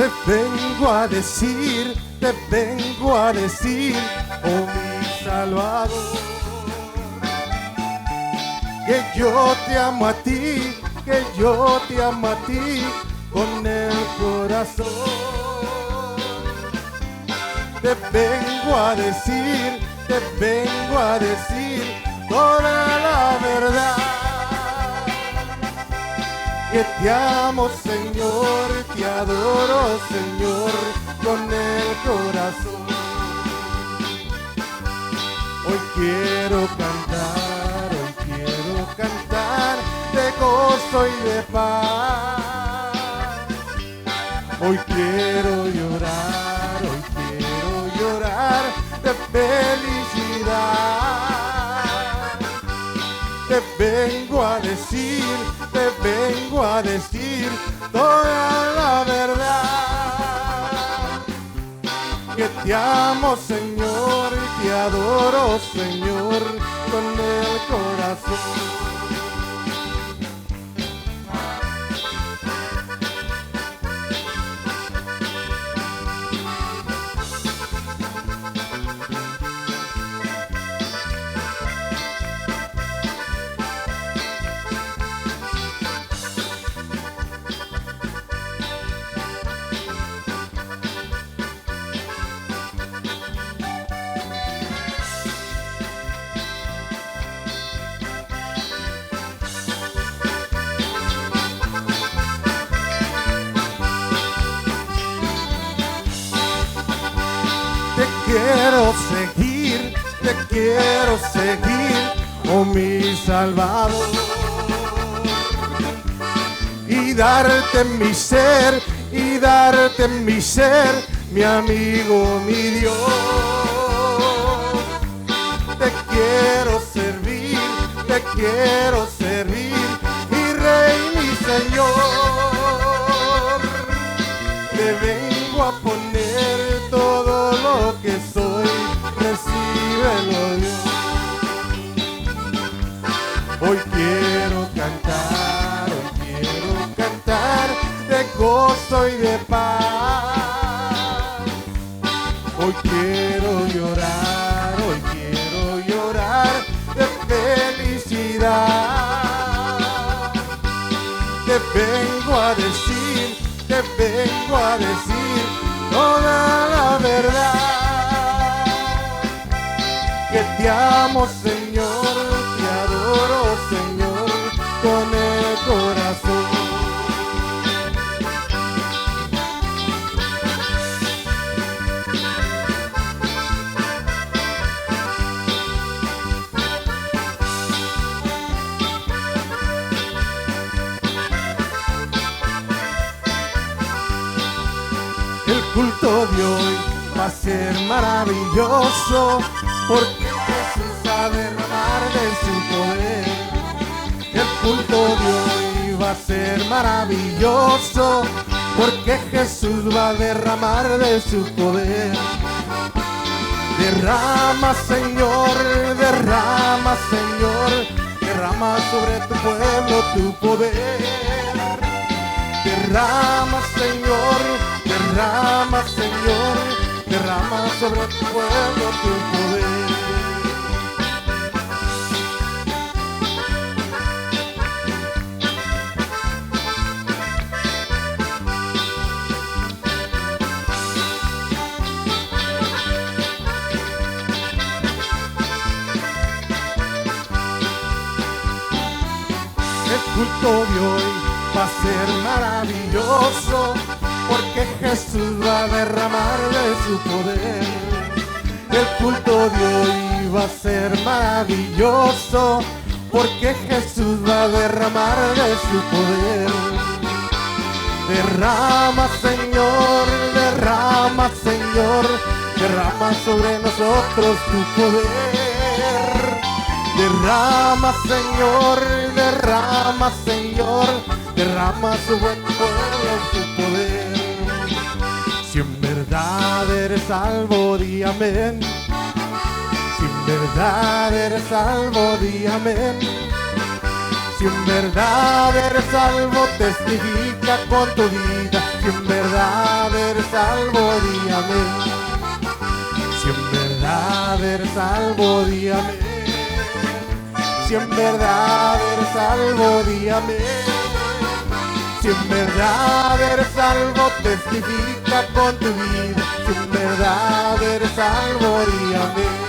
te vengo a decir, oh mi Salvador, que yo te amo a ti, que yo te amo a ti con el corazón. Te vengo a decir toda la verdad, que te amo, Señor, te adoro, Señor, con el corazón. Hoy quiero cantar de gozo y de paz. Hoy quiero llorar de felicidad. Te vengo a decir toda la verdad, que te amo, Señor, y te adoro, Señor, con el corazón. Te quiero seguir, oh mi Salvador, y darte mi ser, mi amigo, mi Dios. Te quiero servir, mi Rey, mi Señor. Te vengo a poner todo lo que soy, recíbelo, Dios. Hoy quiero cantar de gozo y de paz. Hoy quiero llorar de felicidad. Te vengo a decir toda la verdad, que te amo, Señor, te adoro, Señor, con el corazón. El culto de hoy va a ser maravilloso, porque Jesús va a derramar de su poder. El culto de hoy va a ser maravilloso, porque Jesús va a derramar de su poder. Derrama, Señor, derrama sobre tu pueblo tu poder. Derrama, Señor, derrama sobre tu pueblo tu poder. El culto de hoy va a ser maravilloso, porque Jesús va a derramar de su poder. El culto de hoy va a ser maravilloso, porque Jesús va a derramar de su poder. Derrama, Señor, derrama sobre nosotros tu poder. Derrama, Señor, derrama sobre tu pueblo tu poder. Si en verdad eres salvo, di amén. Si en verdad eres salvo, di amén. Si en verdad eres salvo, testifica con tu vida Si en verdad eres salvo, di amén. Si en verdad eres salvo, di amén. Si en verdad eres salvo, di amén. Si en verdad eres salvo, testifica con tu vida. Si en verdad eres salvo, di amén.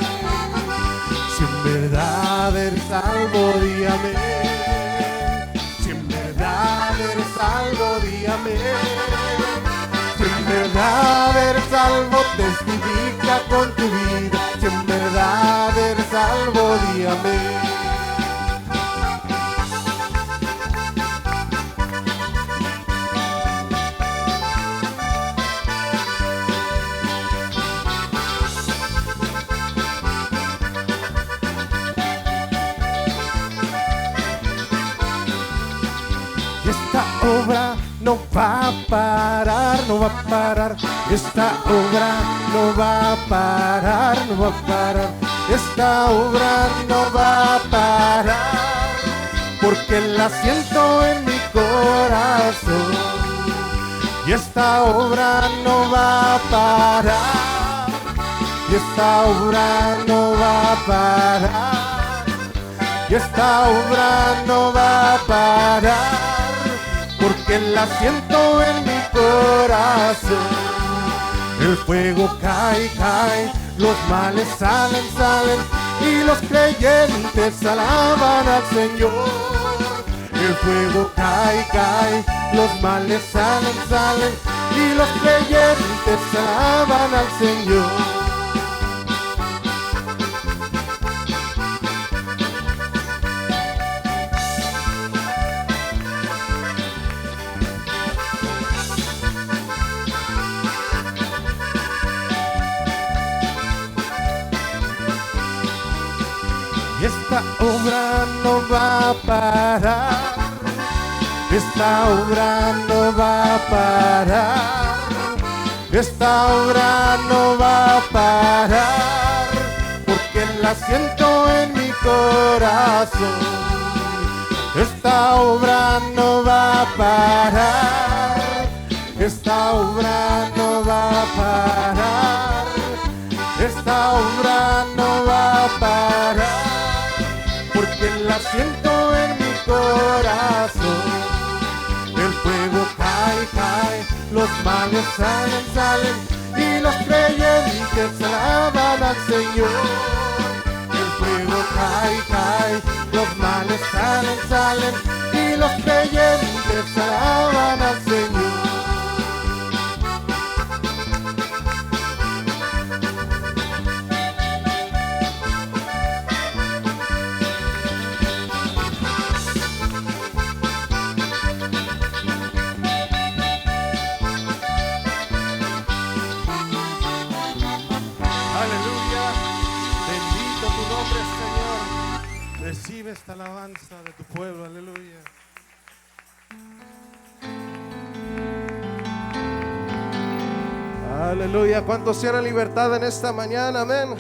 Si en verdad eres salvo, di amén. Si en verdad eres salvo, di amén. Si en verdad eres salvo, testifica con tu vida. Si en verdad eres salvo, di amén. Esta obra no va a parar, no va a parar. Esta obra no va a parar, no va a parar. Esta obra no va a parar, porque la siento en mi corazón. Y esta obra no va a parar. Y esta obra no va a parar. Y esta obra no va a parar, porque la siento en mi corazón. El fuego cae, cae, los males salen, salen, y los creyentes alaban al Señor. El fuego cae, cae, los males salen, salen, y los creyentes alaban al Señor. Esta obra no va a parar. Esta obra no va a parar. Esta obra no va a parar, porque la siento en mi corazón. Esta obra no va a parar. Esta obra no va a parar. Esta obra no va a parar, porque la siento en mi corazón. El fuego cae, cae, los males salen, salen, y los creyentes alaban al Señor. El fuego cae, cae, los males salen, salen, y los creyentes alaban al Señor. Recibe esta alabanza de tu pueblo, aleluya. Aleluya. ¿Cuántos tienen libertad en esta mañana? Amén.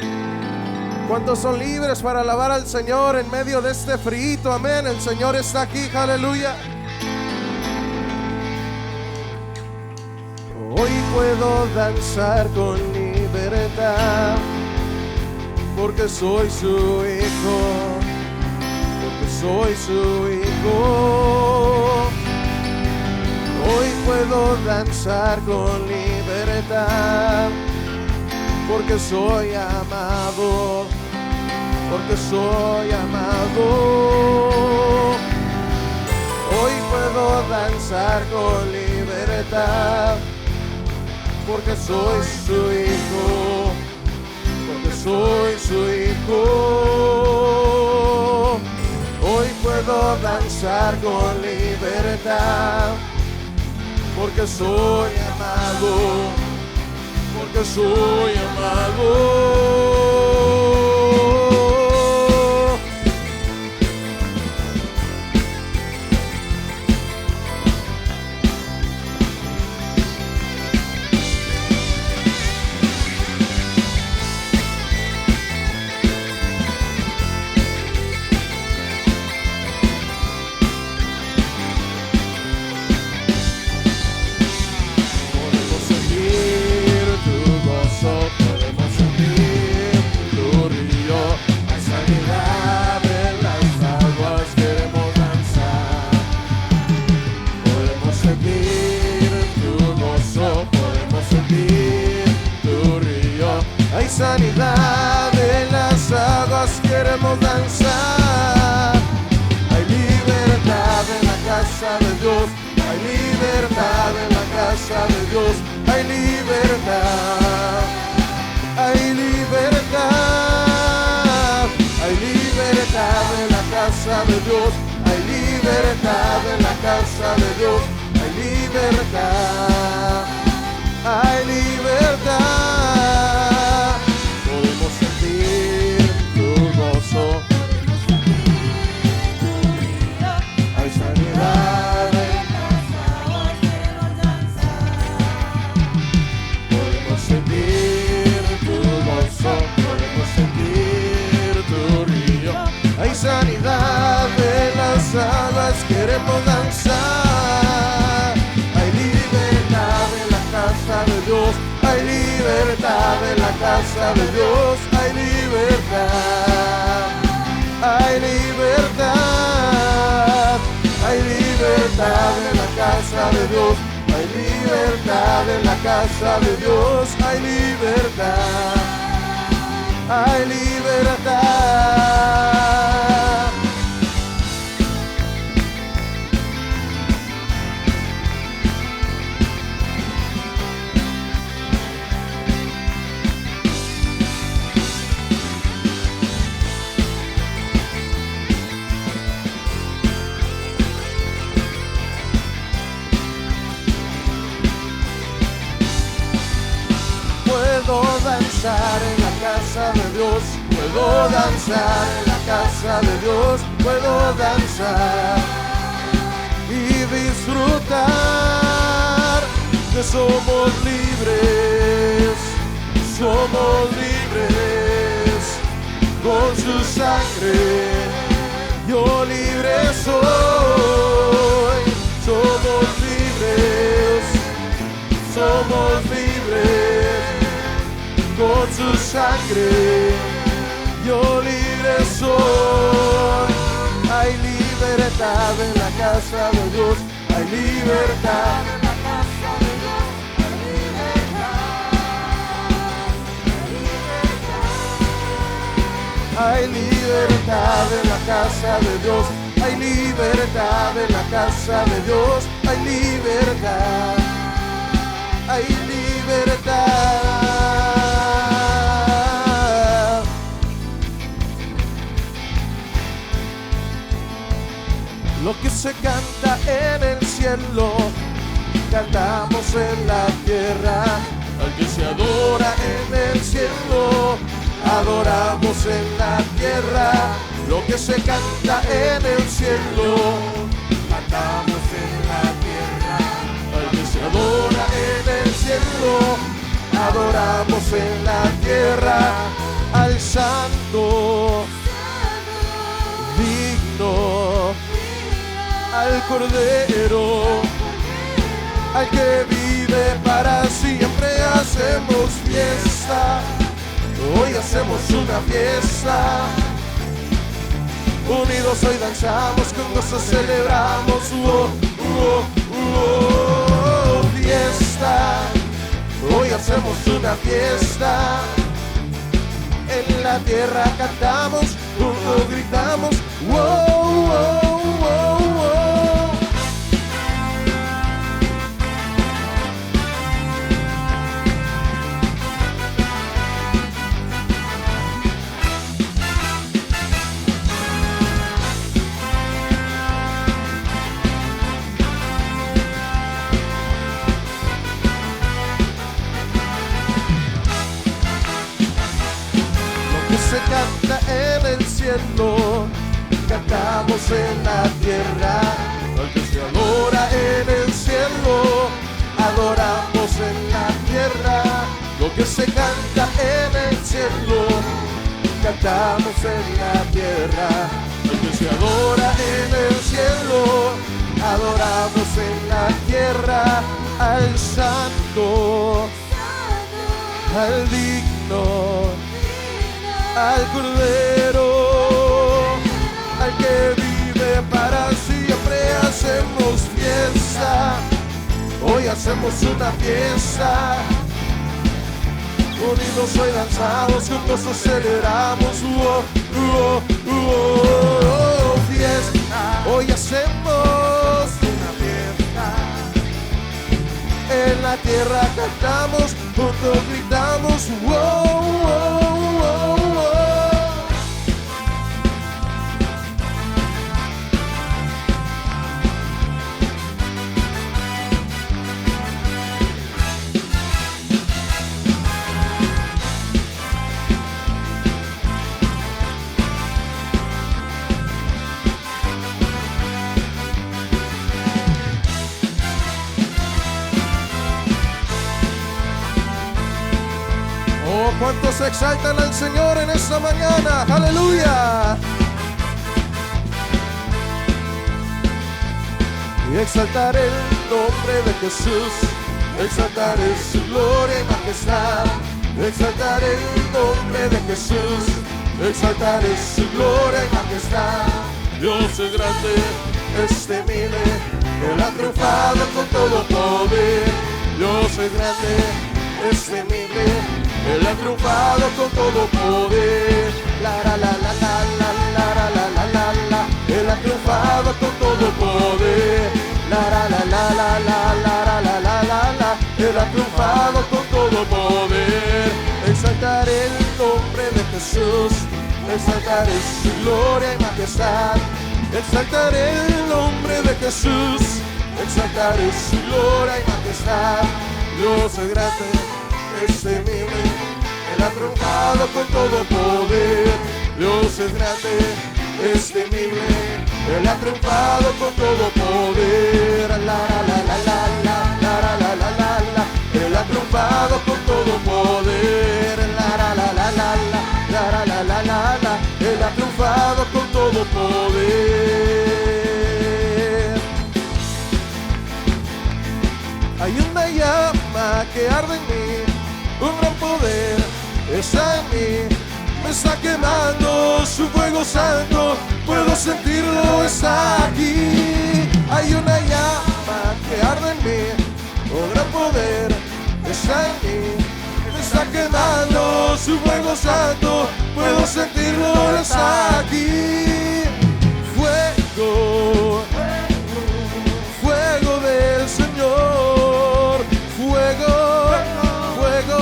¿Cuántos son libres para alabar al Señor en medio de este frío? Amén. El Señor está aquí, aleluya. Hoy puedo danzar con libertad, porque soy su hijo. Soy su hijo. Hoy puedo danzar con libertad, porque soy amado, porque soy amado. Hoy puedo danzar con libertad, porque soy su hijo, porque soy su hijo. Hoy puedo danzar con libertad, porque soy amado, porque soy amado. sanidad en las aguas, queremos danzar. Hay libertad en la casa de Dios, hay libertad en la casa de Dios, hay libertad, hay libertad, hay libertad en la casa de Dios, hay libertad en la casa de Dios, hay libertad, hay libertad. Podemos sentir tu gozo, hay sanidad en las aguas, queremos danzar. Podemos sentir tu gozo, podemos sentir tu río, hay sanidad en las aguas, queremos danzar. Hay libertad en la casa de Dios, hay libertad en la casa de Dios, hay libertad, hay libertad, hay libertad en la casa de Dios, hay libertad en la casa de Dios, hay libertad, hay libertad. Puedo danzar en la casa de Dios, puedo danzar en la casa de Dios, puedo danzar y disfrutar que somos libres con su sangre. Yo libre soy, somos libres con su sangre, yo libre soy. Hay libertad en la casa de Dios, hay libertad en la casa de Dios, hay libertad, hay libertad en la casa de Dios, hay libertad en la casa de Dios, hay libertad, hay libertad. Lo que se canta en el cielo, cantamos en la tierra. Al que se adora en el cielo, adoramos en la tierra. Lo que se canta en el cielo, cantamos en la tierra. Al que se adora en el cielo, adoramos en la tierra. Al santo, digno, al Cordero, al que vive para siempre, hacemos fiesta. Hoy hacemos una fiesta. Unidos hoy danzamos, con gozo celebramos. Fiesta. Hoy hacemos una fiesta. En la tierra cantamos, juntos gritamos. Se canta en el cielo, cantamos en la tierra. Al que se adora en el cielo, adoramos en la tierra. Lo que se canta en el cielo, cantamos en la tierra. Al que se adora en el cielo, adoramos en la tierra. Al santo, al digno, al Cordero, al que vive para siempre, hacemos fiesta. Hoy hacemos una fiesta. unidos hoy danzamos, juntos nos celebramos. Fiesta, hoy hacemos una fiesta. En la tierra cantamos, juntos gritamos. ¿Cuántos exaltan al Señor en esta mañana? ¡Aleluya! Y exaltaré el nombre de Jesús, exaltaré su gloria y majestad. Exaltaré el nombre de Jesús, exaltaré su gloria y majestad. Dios es grande, es temible, Él ha triunfado con todo poder. Dios es grande, es temible, Él ha triunfado con todo poder. La la la la la la la la la la la. Él ha triunfado con todo poder. La la la la la la la la la la la. Él ha triunfado con todo poder. Exaltaré el nombre de Jesús, exaltaré su gloria y majestad. Exaltaré el nombre de Jesús, exaltaré su gloria y majestad. Dios es grande, es temible, Él ha triunfado con todo poder. Dios es grande, es temible, Él ha triunfado con todo poder. La la la la la la la la la la la. Él ha triunfado con todo poder. La la la la la la la la la la. Él ha triunfado con todo poder. Hay una llama que arde en mí, un gran poder está en mí, me está quemando su fuego santo, puedo sentirlo, está aquí. Hay una llama que arde en mí, un gran poder está en mí, me está quemando su fuego santo, puedo sentirlo, está aquí. Fuego, fuego del Señor, fuego, fuego,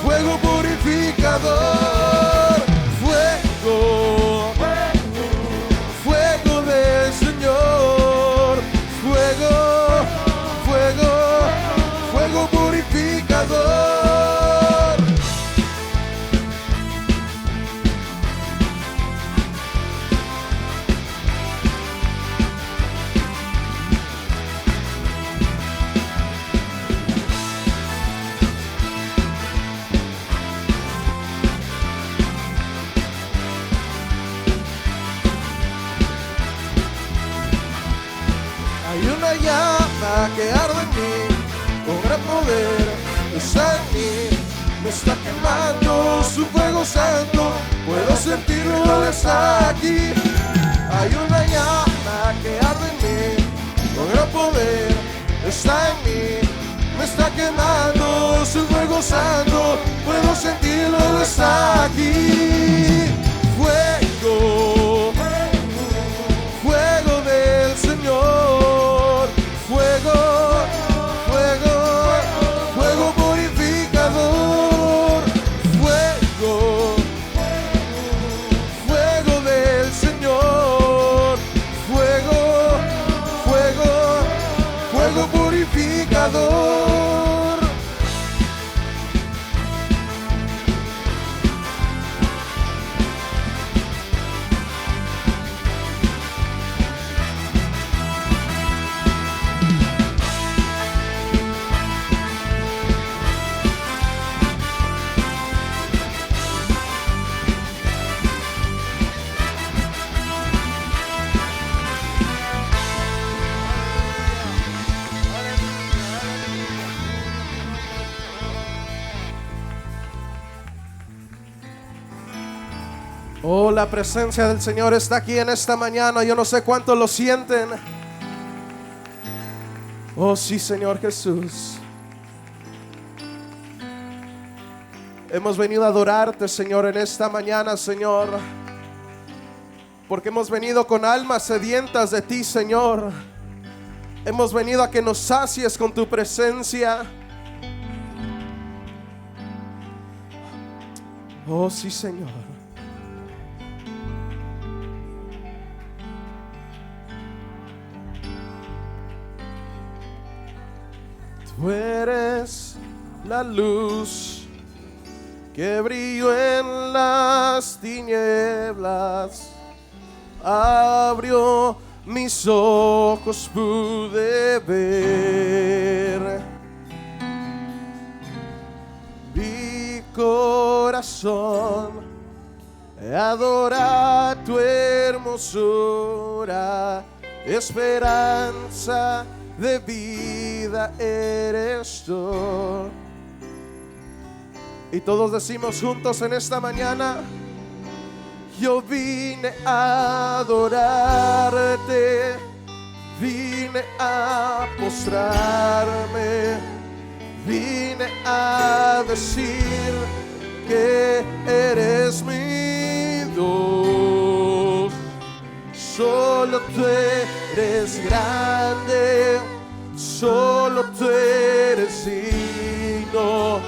fuego purificador, fuego, fuego del Señor, fuego, fuego, fuego purificador. Llama que arde en mí, con gran poder está en mí, me está quemando su fuego santo, puedo sentirlo, está aquí. Hay una llama que arde en mí, con gran poder está en mí, me está quemando su fuego santo, puedo sentirlo, está aquí. Fuego, fuego del Señor, fuego, fuego, fuego purificador, fuego, fuego del Señor, fuego, fuego, fuego purificador. Oh, la presencia del Señor está aquí en esta mañana. Yo no sé cuántos lo sienten. Oh, sí, Señor Jesús. Hemos venido a adorarte, Señor, en esta mañana, Señor, porque hemos venido con almas sedientas de ti, Señor. Hemos venido a que nos sacies con tu presencia. Oh, sí, Señor. Tú eres la luz que brilló en las tinieblas, abrió mis ojos, pude ver. Mi corazón adora tu hermosura, esperanza de vida eres tú. Y todos decimos juntos en esta mañana: yo vine a adorarte, vine a postrarme, vine a decir que eres mi Dios. Solo tú eres grande, solo tú eres digno,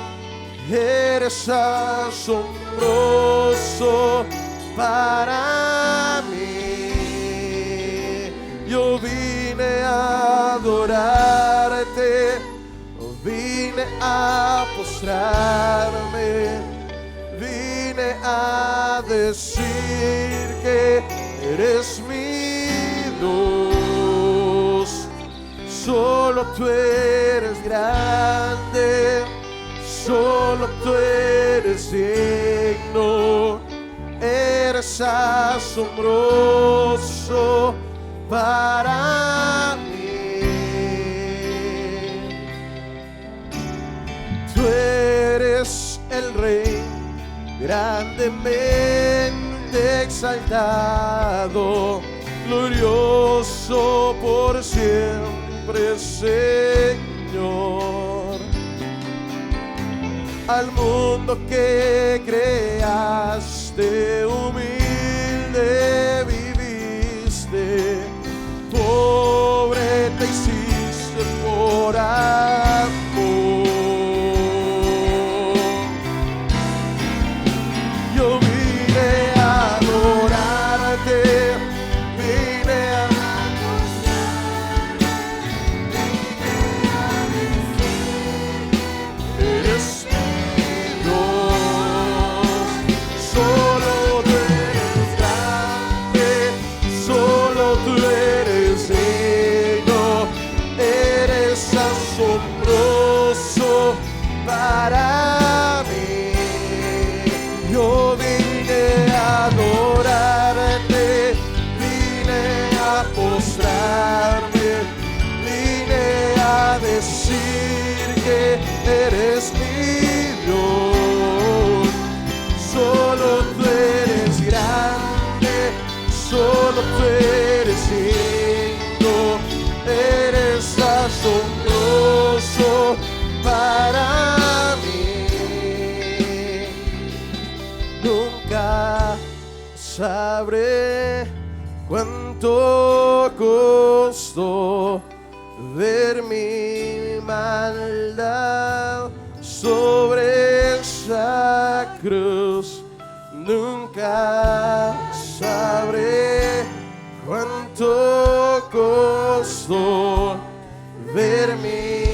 eres asombroso para mí. Yo vine a adorarte, vine a postrarme, vine a decir que eres mi Dios. Solo tú eres grande, solo tú eres digno, eres asombroso para mí. Tú eres el Rey grandemente exaltado, glorioso por siempre, Señor. Al mundo que creaste, humilde viviste, pobre te hiciste por amor. Yo vine a adorarte, vine a eres para mí. Yo vine a adorarte, vine a postrarme, vine a decir que eres mi Dios. Solo tú eres grande, solo tú eres digno, eres asombroso para mí. Nunca sabré cuánto costó ver mi maldad sobre esa cruz. Nunca sabré cuánto costó ver mi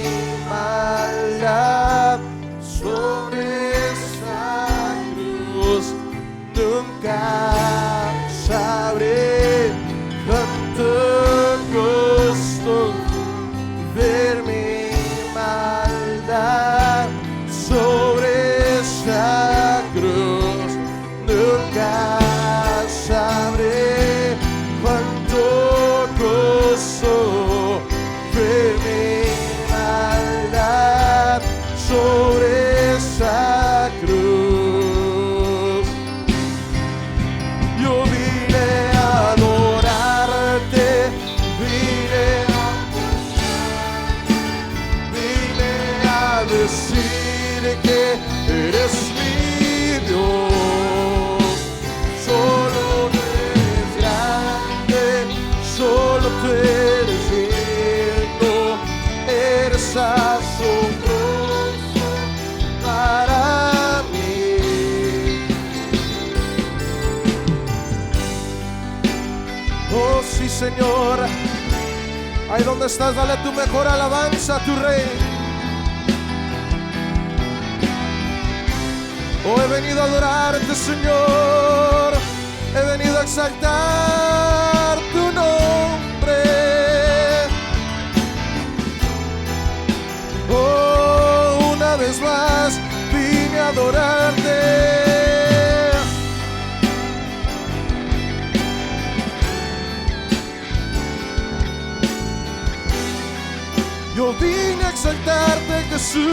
maldad sobre esa cruz. Nunca sabré cuánto costó ver mi maldad sobre esa cruz. Nunca sabré cuánto costó sí, Señor. Ahí donde estás, dale tu mejor alabanza a tu Rey. Oh, he venido a adorarte, Señor. He venido a exaltar tu nombre. Oh, una vez más vine a adorarte. Yo vine a exaltarte, Jesús.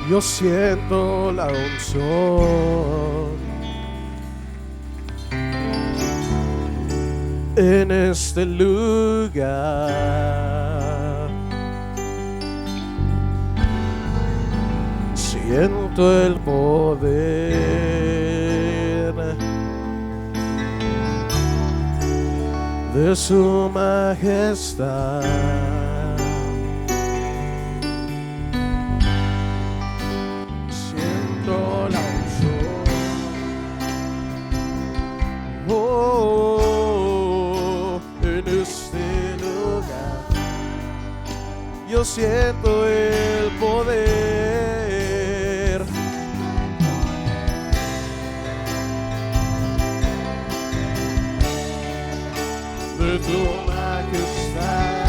Yo siento la unción en este lugar. Siento el poder de su majestad. Siento la unción. Oh, en este lugar yo siento el poder de tu majestad.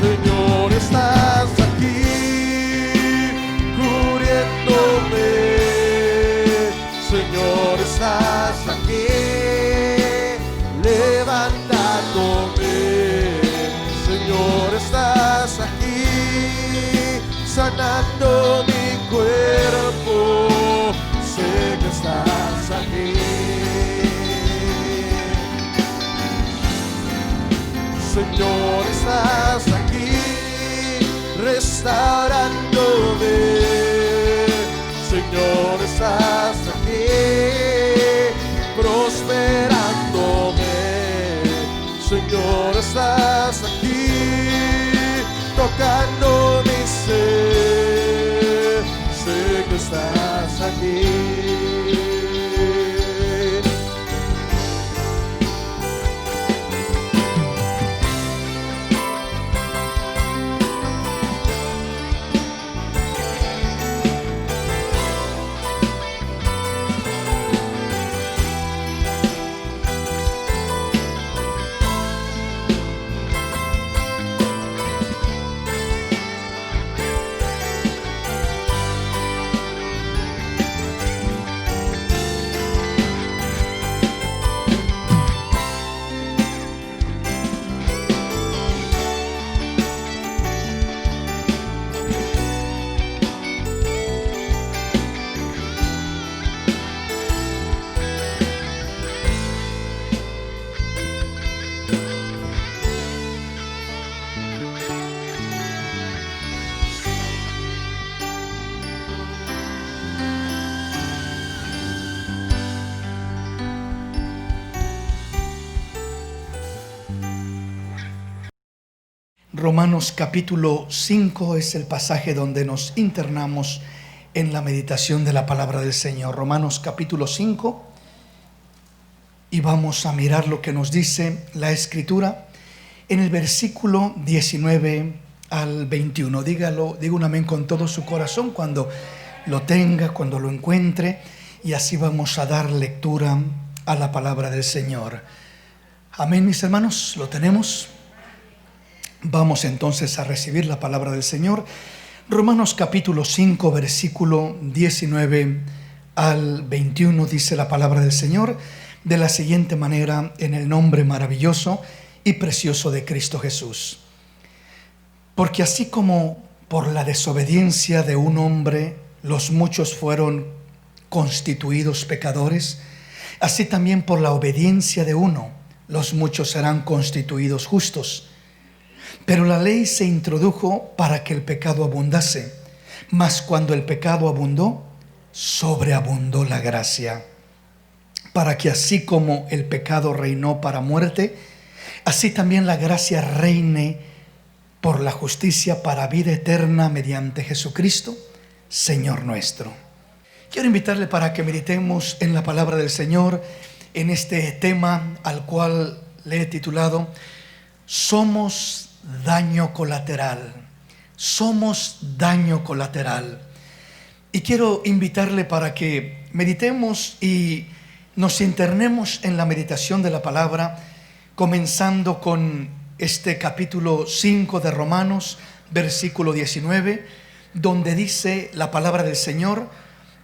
Señor, estás aquí cubriéndome. Señor, estás aquí levantándome. Señor, estás aquí sanando mi cuerpo. Sé que estás aquí. Señor, estás aquí restaurándome. Señor, estás aquí prosperándome. Señor, estás aquí tocando mi ser. Sé que estás aquí. Romanos capítulo 5 es el pasaje donde nos internamos en la meditación de la palabra del Señor. Romanos capítulo 5, y vamos a mirar lo que nos dice la Escritura en el versículo 19 al 21. Dígalo, diga un amén con todo su corazón cuando lo tenga, cuando lo encuentre, y así vamos a dar lectura a la palabra del Señor. Amén, mis hermanos, ¿lo tenemos? Vamos entonces a recibir la palabra del Señor. Romanos capítulo 5, versículo 19 al 21, dice la palabra del Señor de la siguiente manera, en el nombre maravilloso y precioso de Cristo Jesús. Porque así como por la desobediencia de un hombre los muchos fueron constituidos pecadores, así también por la obediencia de uno los muchos serán constituidos justos. Pero la ley se introdujo para que el pecado abundase, mas cuando el pecado abundó, sobreabundó la gracia, para que así como el pecado reinó para muerte, así también la gracia reine por la justicia para vida eterna mediante Jesucristo, Señor nuestro. Quiero invitarle para que meditemos en la palabra del Señor, en este tema al cual le he titulado Somos daño colateral. Somos daño colateral. Y quiero invitarle para que meditemos y nos internemos en la meditación de la palabra, comenzando con este capítulo 5 de Romanos, versículo 19, donde dice la palabra del Señor: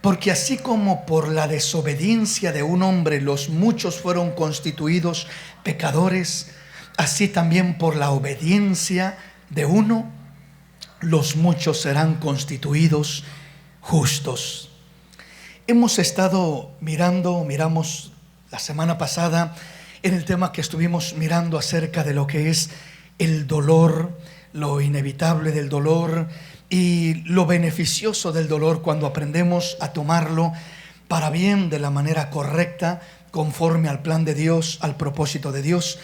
porque así como por la desobediencia de un hombre los muchos fueron constituidos pecadores, así también por la obediencia de uno, los muchos serán constituidos justos. Hemos estado miramos la semana pasada en el tema que estuvimos mirando acerca de lo que es el dolor, lo inevitable del dolor y lo beneficioso del dolor cuando aprendemos a tomarlo para bien, de la manera correcta, conforme al plan de Dios, al propósito de Dios.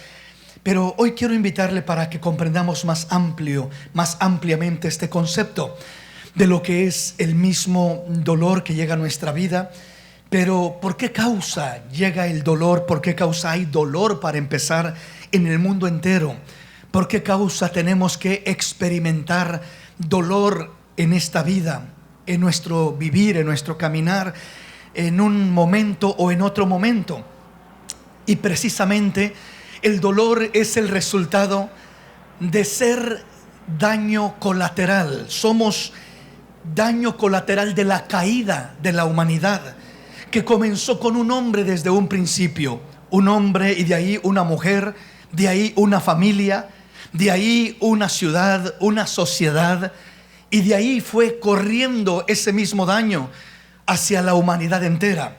Pero hoy quiero invitarle para que comprendamos más ampliamente este concepto de lo que es el mismo dolor que llega a nuestra vida. Pero ¿por qué causa llega el dolor? ¿Por qué causa hay dolor para empezar en el mundo entero? ¿Por qué causa tenemos que experimentar dolor en esta vida, en nuestro vivir, en nuestro caminar, en un momento o en otro momento? Y precisamente el dolor es el resultado de ser daño colateral. Somos daño colateral de la caída de la humanidad, que comenzó con un hombre desde un principio. Un hombre y de ahí una mujer, de ahí una familia, de ahí una ciudad, una sociedad, y de ahí fue corriendo ese mismo daño hacia la humanidad entera.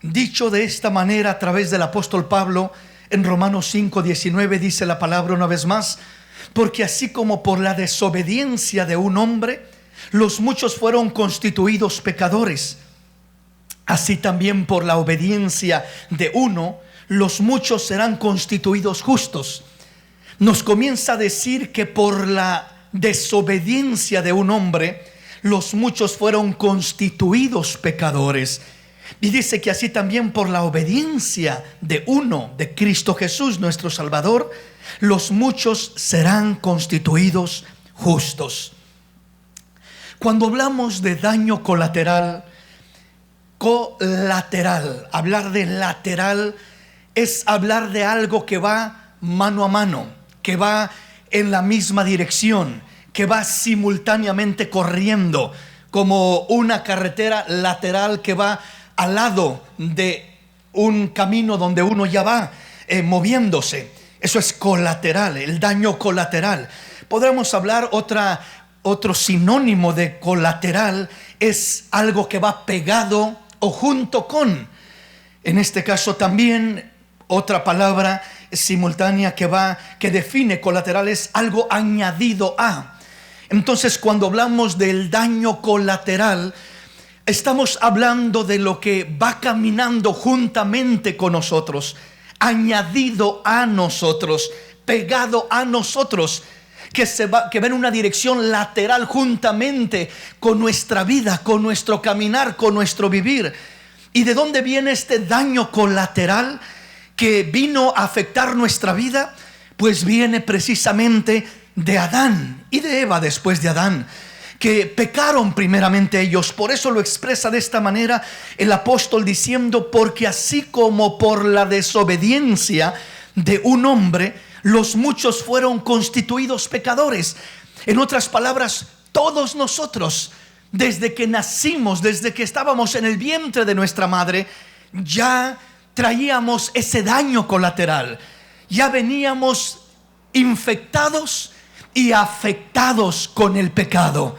Dicho de esta manera a través del apóstol Pablo, en Romanos 5:19 dice la palabra una vez más: porque así como por la desobediencia de un hombre los muchos fueron constituidos pecadores, así también por la obediencia de uno los muchos serán constituidos justos. Nos comienza a decir que por la desobediencia de un hombre los muchos fueron constituidos pecadores. Y dice que así también por la obediencia de uno, de Cristo Jesús nuestro Salvador, los muchos serán constituidos justos. Cuando hablamos de daño colateral, hablar de lateral es hablar de algo que va mano a mano, que va en la misma dirección, que va simultáneamente corriendo, como una carretera lateral que va al lado de un camino donde uno ya va moviéndose. Eso es colateral, el daño colateral. Podríamos hablar otro sinónimo de colateral, es algo que va pegado o junto con. En este caso también otra palabra simultánea que define colateral es algo añadido a. Entonces, cuando hablamos del daño colateral, estamos hablando de lo que va caminando juntamente con nosotros, añadido a nosotros, pegado a nosotros, que va en una dirección lateral juntamente con nuestra vida, con nuestro caminar, con nuestro vivir. ¿Y de dónde viene este daño colateral que vino a afectar nuestra vida? Pues viene precisamente de Adán y de Eva después de Adán, que pecaron primeramente ellos. Por eso lo expresa de esta manera el apóstol diciendo: porque así como por la desobediencia de un hombre los muchos fueron constituidos pecadores. En otras palabras, todos nosotros, desde que nacimos, desde que estábamos en el vientre de nuestra madre, ya traíamos ese daño colateral. Ya veníamos infectados y afectados con el pecado.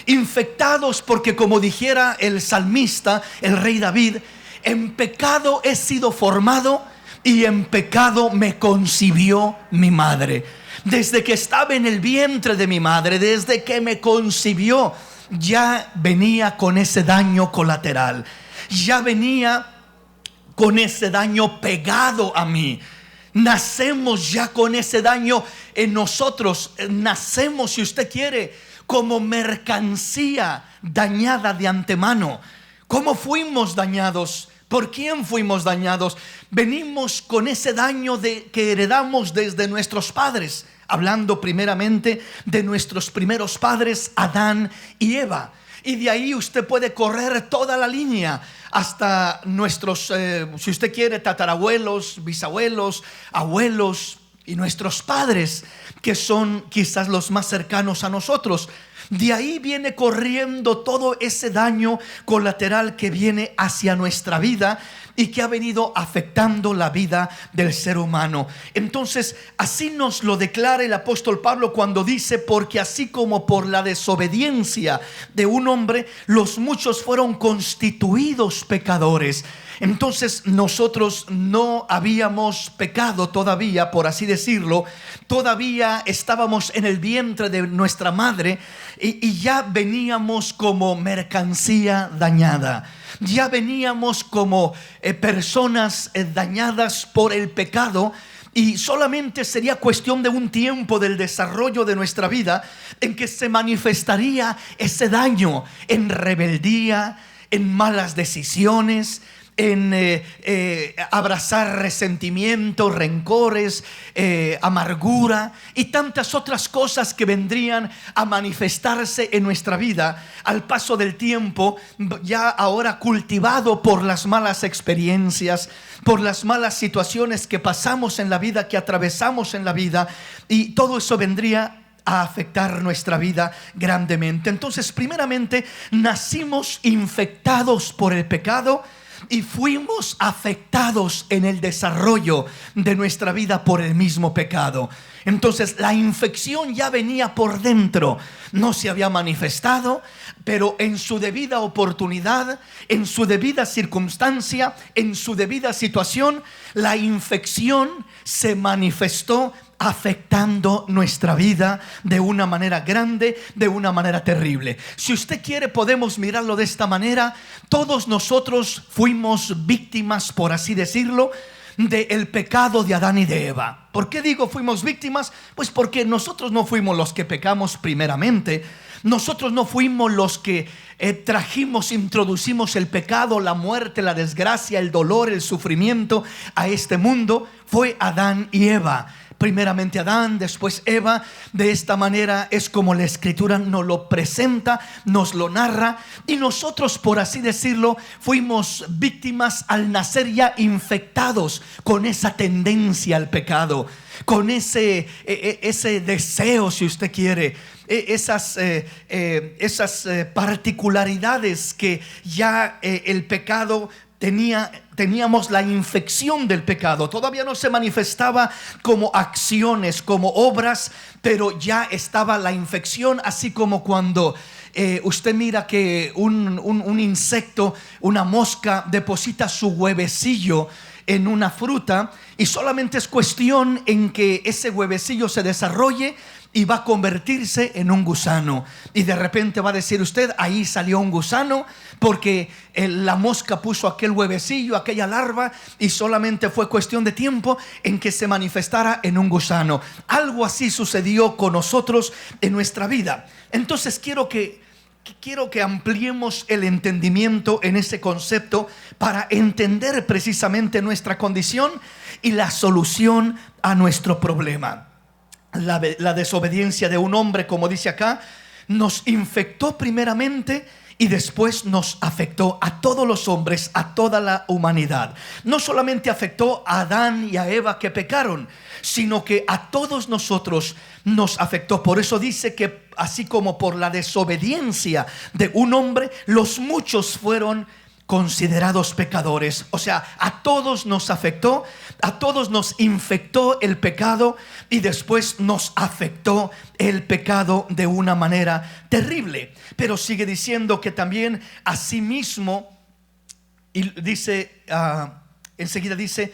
Infectados porque, como dijera el salmista, el rey David: en pecado he sido formado y en pecado me concibió mi madre. Desde que estaba en el vientre de mi madre, desde que me concibió, ya venía con ese daño colateral. Ya venía con ese daño pegado a mí. Nacemos ya con ese daño en nosotros. Nacemos, si usted quiere, como mercancía dañada de antemano. ¿Cómo fuimos dañados? ¿Por quién fuimos dañados? Venimos con ese daño que heredamos desde nuestros padres. Hablando primeramente de nuestros primeros padres, Adán y Eva. Y de ahí usted puede correr toda la línea hasta nuestros, si usted quiere, tatarabuelos, bisabuelos, abuelos y nuestros padres, que son quizás los más cercanos a nosotros. De ahí viene corriendo todo ese daño colateral que viene hacia nuestra vida y que ha venido afectando la vida del ser humano. Entonces, así nos lo declara el apóstol Pablo cuando dice: porque así como por la desobediencia de un hombre, los muchos fueron constituidos pecadores. Entonces nosotros no habíamos pecado todavía, por así decirlo. Todavía estábamos en el vientre de nuestra madre y ya veníamos como mercancía dañada. Ya veníamos como personas dañadas por el pecado. Y solamente sería cuestión de un tiempo del desarrollo de nuestra vida en que se manifestaría ese daño en rebeldía, en malas decisiones, en abrazar resentimiento, rencores, amargura y tantas otras cosas que vendrían a manifestarse en nuestra vida al paso del tiempo, ya ahora cultivado por las malas experiencias, por las malas situaciones que pasamos en la vida, que atravesamos en la vida, y todo eso vendría a afectar nuestra vida grandemente. Entonces, primeramente, nacimos infectados por el pecado y fuimos afectados en el desarrollo de nuestra vida por el mismo pecado. Entonces la infección ya venía por dentro, no se había manifestado, pero en su debida oportunidad, en su debida circunstancia, en su debida situación, la infección se manifestó afectando nuestra vida de una manera grande, de una manera terrible. Si usted quiere, podemos mirarlo de esta manera: todos nosotros fuimos víctimas, por así decirlo, del pecado de Adán y de Eva. ¿Por qué digo fuimos víctimas? Pues porque nosotros no fuimos los que pecamos primeramente. Nosotros no fuimos los que introducimos el pecado, la muerte, la desgracia, el dolor, el sufrimiento a este mundo. Fue Adán y Eva. Primeramente Adán, después Eva. De esta manera es como la Escritura nos lo presenta, nos lo narra. Y nosotros, por así decirlo, fuimos víctimas al nacer ya infectados con esa tendencia al pecado, con ese deseo, si usted quiere, esas particularidades que ya el pecado teníamos la infección del pecado. Todavía no se manifestaba como acciones, como obras, pero ya estaba la infección. Así como cuando usted mira que un insecto, una mosca, deposita su huevecillo en una fruta, y solamente es cuestión en que ese huevecillo se desarrolle y va a convertirse en un gusano. Y de repente va a decir usted: ahí salió un gusano, porque la mosca puso aquel huevecillo, aquella larva, y solamente fue cuestión de tiempo en que se manifestara en un gusano. Algo así sucedió con nosotros en nuestra vida. Entonces quiero que ampliemos el entendimiento en ese concepto para entender precisamente nuestra condición y la solución a nuestro problema. La desobediencia de un hombre, como dice acá, nos infectó primeramente y después nos afectó a todos los hombres, a toda la humanidad. No solamente afectó a Adán y a Eva que pecaron, sino que a todos nosotros nos afectó. Por eso dice que así como por la desobediencia de un hombre, los muchos fueron considerados pecadores. O sea, a todos nos afectó, a todos nos infectó el pecado, y después nos afectó el pecado de una manera terrible. Pero sigue diciendo que también asimismo, y dice, enseguida dice,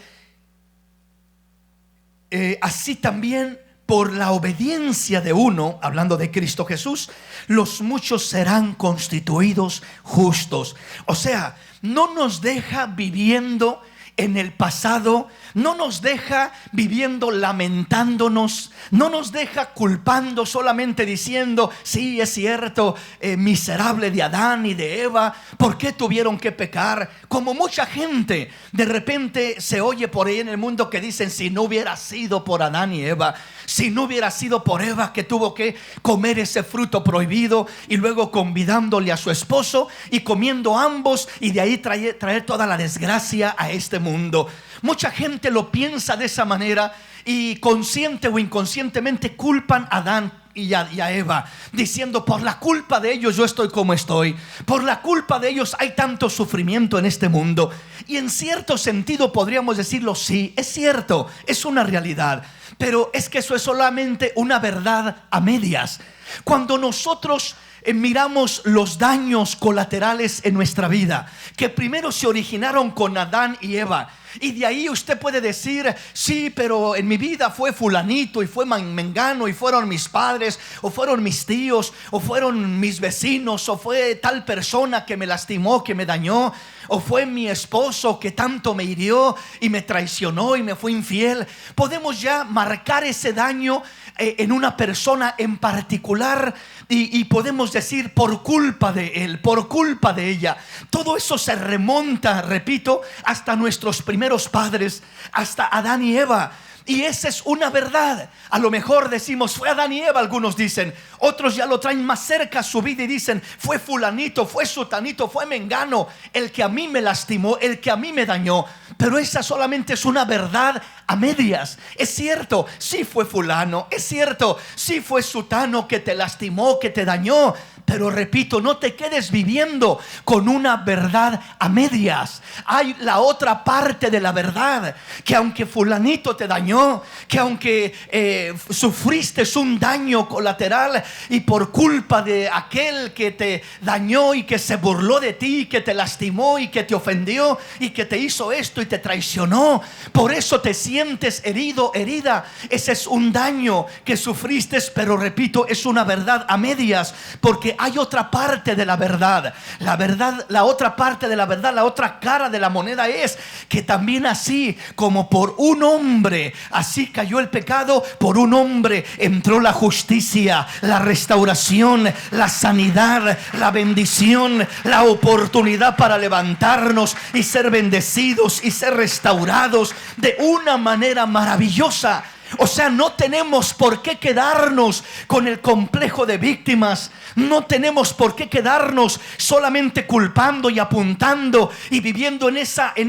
así también por la obediencia de uno, hablando de Cristo Jesús, los muchos serán constituidos justos. O sea, no nos deja viviendo en el pasado, no nos deja viviendo lamentándonos, no nos deja culpando, solamente diciendo: sí, es cierto, miserable de Adán y de Eva, ¿por qué tuvieron que pecar? Como mucha gente de repente se oye por ahí en el mundo que dicen: si no hubiera sido por Adán y Eva, si no hubiera sido por Eva que tuvo que comer ese fruto prohibido, y luego convidándole a su esposo y comiendo ambos, y de ahí traer toda la desgracia a este mundo. Mucha gente lo piensa de esa manera, y consciente o inconscientemente culpan a Adán y a Eva, diciendo: por la culpa de ellos yo estoy como estoy, por la culpa de ellos hay tanto sufrimiento en este mundo. Y en cierto sentido podríamos decirlo: sí, es cierto, es una realidad, pero es que eso es solamente una verdad a medias. Cuando nosotros miramos los daños colaterales en nuestra vida, que primero se originaron con Adán y Eva, y de ahí usted puede decir: sí, pero en mi vida fue fulanito y fue mengano, y fueron mis padres, o fueron mis tíos, o fueron mis vecinos, o fue tal persona que me lastimó, que me dañó, o fue mi esposo que tanto me hirió y me traicionó y me fue infiel. Podemos ya marcar ese daño en una persona en particular, y podemos decir: por culpa de él, por culpa de ella. Todo eso se remonta, repito, hasta nuestros primeros padres, hasta Adán y Eva. Y esa es una verdad. A lo mejor decimos: fue Adán y Eva, algunos dicen. Otros ya lo traen más cerca a su vida y dicen: fue fulanito, fue sutanito, fue mengano, el que a mí me lastimó, el que a mí me dañó. Pero esa solamente es una verdad a medias. Es cierto, sí fue fulano, es cierto, sí fue sutano que te lastimó, que te dañó. Pero repito, no te quedes viviendo con una verdad a medias. Hay la otra parte de la verdad, que aunque fulanito te dañó, que aunque sufriste un daño colateral, y por culpa de aquel que te dañó y que se burló de ti, que te lastimó y que te ofendió y que te hizo esto y te traicionó, por eso te sientes herido, herida. Ese es un daño que sufriste, pero repito, es una verdad a medias, porque hay otra parte de la verdad. La verdad, la otra parte de la verdad, la otra cara de la moneda es que también así como por un hombre, así cayó el pecado, por un hombre entró la justicia, la restauración, la sanidad, la bendición, la oportunidad para levantarnos y ser bendecidos y ser restaurados de una manera maravillosa. O sea, no tenemos por qué quedarnos con el complejo de víctimas. No tenemos por qué quedarnos solamente culpando y apuntando y viviendo en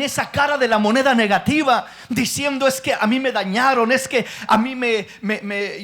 esa cara de la moneda negativa, diciendo: es que a mí me dañaron, es que a mí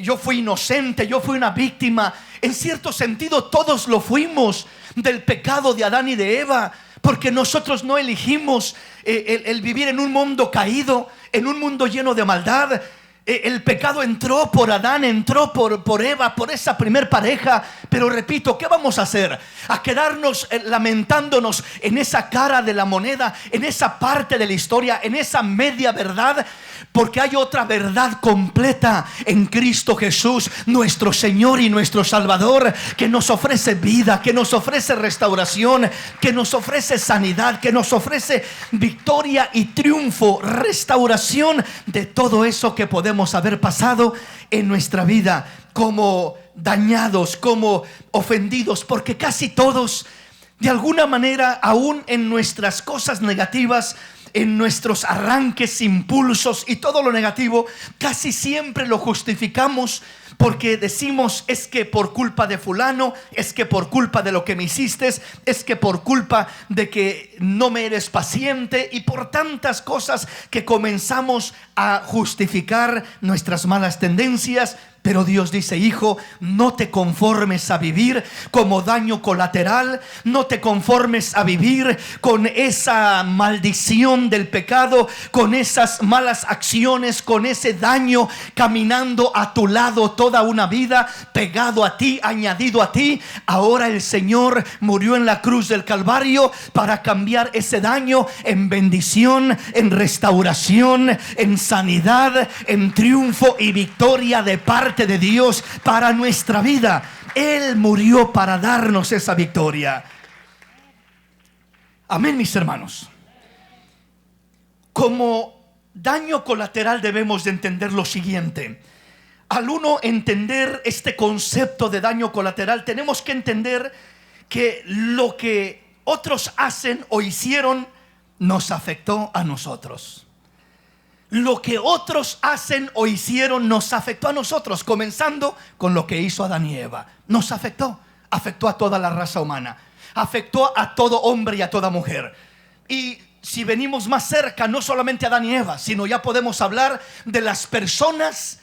yo fui inocente, yo fui una víctima. En cierto sentido todos lo fuimos del pecado de Adán y de Eva, porque nosotros no elegimos el vivir en un mundo caído, en un mundo lleno de maldad. El pecado entró por Adán, entró por Eva, por esa primer pareja. Pero repito, ¿qué vamos a hacer? A quedarnos lamentándonos en esa cara de la moneda, en esa parte de la historia, en esa media verdad. Porque hay otra verdad completa en Cristo Jesús, nuestro Señor y nuestro Salvador, que nos ofrece vida, que nos ofrece restauración, que nos ofrece sanidad, que nos ofrece victoria y triunfo, restauración de todo eso que podemos haber pasado en nuestra vida como dañados, como ofendidos. Porque casi todos, de alguna manera, aún en nuestras cosas negativas, en nuestros arranques, impulsos y todo lo negativo, casi siempre lo justificamos porque decimos: es que por culpa de fulano, es que por culpa de lo que me hiciste, es que por culpa de que no me eres paciente, y por tantas cosas que comenzamos a justificar nuestras malas tendencias Pero Dios dice: hijo, no te conformes a vivir como daño colateral, no te conformes a vivir con esa maldición del pecado, con esas malas acciones, con ese daño caminando a tu lado toda una vida, pegado a ti, añadido a ti. Ahora el Señor murió en la cruz del Calvario para cambiar ese daño en bendición, en restauración, en sanidad, en triunfo y victoria de parte de Dios para nuestra vida. Él murió para darnos esa victoria. Amén, mis hermanos. Como daño colateral debemos de entender lo siguiente. Al uno entender este concepto de daño colateral, tenemos que entender que lo que otros hacen o hicieron nos afectó a nosotros. Lo que otros hacen o hicieron nos afectó a nosotros, comenzando con lo que hizo Adán y Eva. Nos afectó a toda la raza humana, afectó a todo hombre y a toda mujer. Y si venimos más cerca, no solamente a Adán y Eva, sino ya podemos hablar de las personas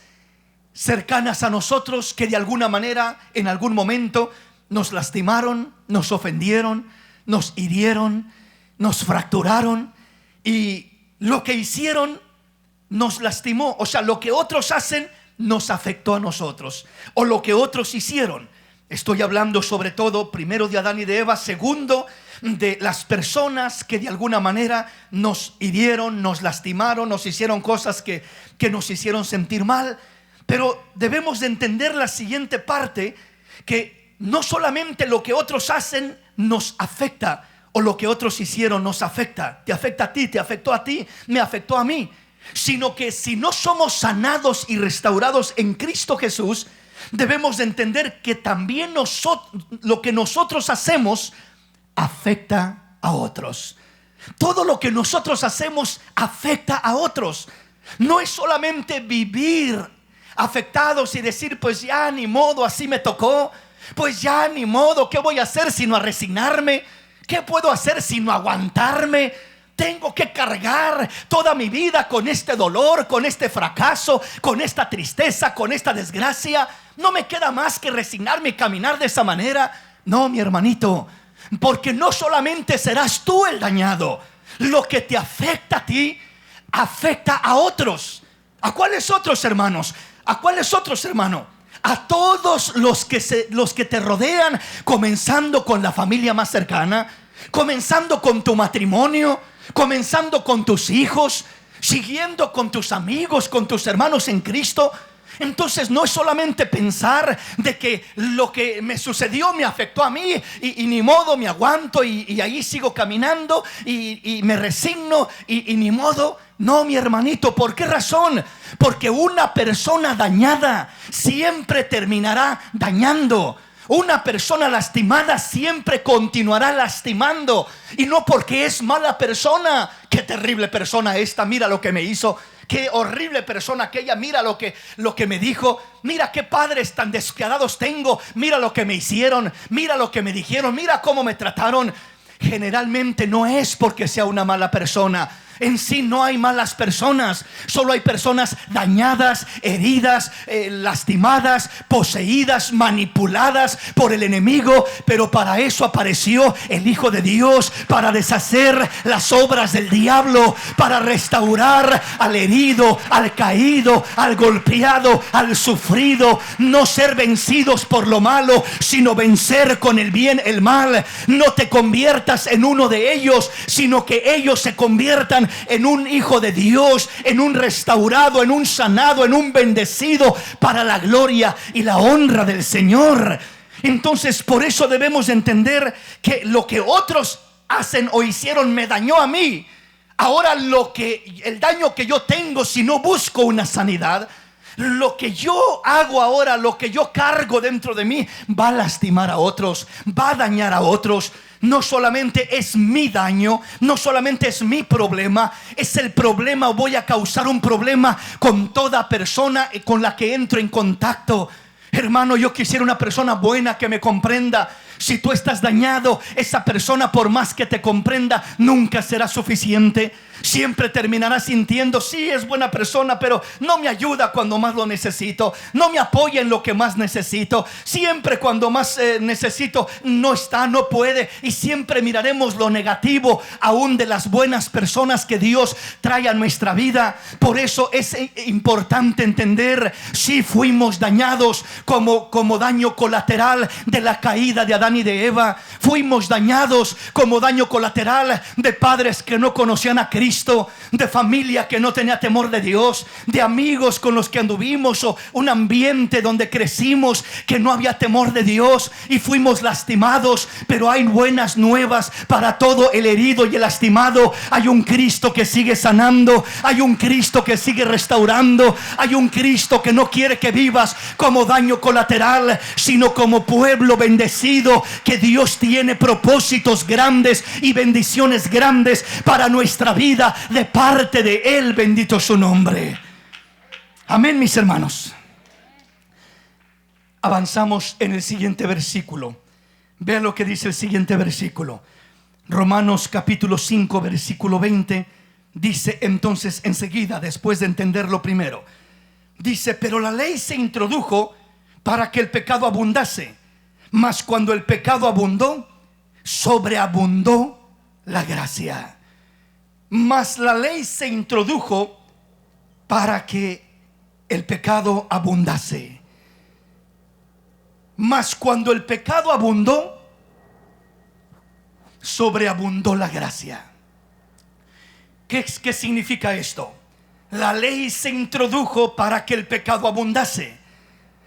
cercanas a nosotros que de alguna manera, en algún momento, nos lastimaron, nos ofendieron, nos hirieron, nos fracturaron, y lo que hicieron nos lastimó. O sea, lo que otros hacen nos afectó a nosotros, o lo que otros hicieron. Estoy hablando sobre todo, primero, de Adán y de Eva, segundo, de las personas que de alguna manera nos hirieron, nos lastimaron, nos hicieron cosas que nos hicieron sentir mal. Pero debemos de entender la siguiente parte, que no solamente lo que otros hacen nos afecta, o lo que otros hicieron nos afecta. Te afecta a ti, te afectó a ti, me afectó a mí. Sino que si no somos sanados y restaurados en Cristo Jesús, debemos de entender que también lo que nosotros hacemos afecta a otros. Todo lo que nosotros hacemos afecta a otros. No es solamente vivir afectados y decir: pues ya ni modo, así me tocó, pues ya ni modo, ¿qué voy a hacer sino a resignarme? ¿Qué puedo hacer sino aguantarme? Tengo que cargar toda mi vida con este dolor, con este fracaso, con esta tristeza, con esta desgracia. No me queda más que resignarme y caminar de esa manera. No, mi hermanito, porque no solamente serás tú el dañado. Lo que te afecta a ti, afecta a otros. ¿A cuáles otros, hermanos? ¿A cuáles otros, hermano? A todos los que te rodean, comenzando con la familia más cercana, comenzando con tu matrimonio, comenzando con tus hijos, siguiendo con tus amigos, con tus hermanos en Cristo. Entonces no es solamente pensar de que lo que me sucedió me afectó a mí y ni modo, me aguanto y ahí sigo caminando y me resigno y ni modo. No, mi hermanito, ¿por qué razón? Porque una persona dañada siempre terminará dañando. Una persona lastimada siempre continuará lastimando. Y no porque es mala persona. Qué terrible persona esta, mira lo que me hizo. Qué horrible persona aquella, mira lo que me dijo. Mira qué padres tan despiadados tengo. Mira lo que me hicieron, mira lo que me dijeron, mira cómo me trataron. Generalmente no es porque sea una mala persona. En sí no hay malas personas, solo hay personas dañadas, heridas, lastimadas, poseídas, manipuladas por el enemigo. Pero para eso apareció el Hijo de Dios, para deshacer las obras del diablo, para restaurar al herido, al caído, al golpeado, al sufrido. No ser vencidos por lo malo, sino vencer con el bien el mal. No te conviertas en uno de ellos, sino que ellos se conviertan en un hijo de Dios, en un restaurado, en un sanado, en un bendecido, para la gloria y la honra del Señor. Entonces, por eso debemos entender que lo que otros hacen o hicieron me dañó a mí. Ahora el daño que yo tengo, si no busco una sanidad, lo que yo hago ahora, lo que yo cargo dentro de mí, va a lastimar a otros, va a dañar a otros. No solamente es mi daño, no solamente es mi problema, es el problema. Voy a causar un problema con toda persona con la que entro en contacto. Hermano, yo quisiera una persona buena que me comprenda. Si tú estás dañado, esa persona, por más que te comprenda, nunca será suficiente. Siempre terminarás sintiendo: sí, es buena persona, pero no me ayuda cuando más lo necesito, no me apoya en lo que más necesito. Siempre cuando más necesito, no está, no puede. Y siempre miraremos lo negativo aún de las buenas personas que Dios trae a nuestra vida. Por eso es importante entender: si fuimos dañados como daño colateral de la caída de Adán y de Eva. Fuimos dañados como daño colateral de padres que no conocían a Cristo, de familia que no tenía temor de Dios, de amigos con los que anduvimos, o un ambiente donde crecimos que no había temor de Dios y fuimos lastimados. Pero hay buenas nuevas para todo el herido y el lastimado. Hay un Cristo que sigue sanando, hay un Cristo que sigue restaurando, hay un Cristo que no quiere que vivas como daño colateral, sino como pueblo bendecido, que Dios tiene propósitos grandes y bendiciones grandes para nuestra vida de parte de Él. Bendito su nombre. Amén, mis hermanos. Avanzamos en el siguiente versículo. Vean lo que dice el siguiente versículo. Romanos capítulo 5 versículo 20. Dice entonces enseguida, después de entenderlo primero, dice: pero la ley se introdujo para que el pecado abundase, mas cuando el pecado abundó, sobreabundó la gracia. Mas la ley se introdujo para que el pecado abundase. Mas cuando el pecado abundó, sobreabundó la gracia. ¿Qué significa esto? La ley se introdujo para que el pecado abundase,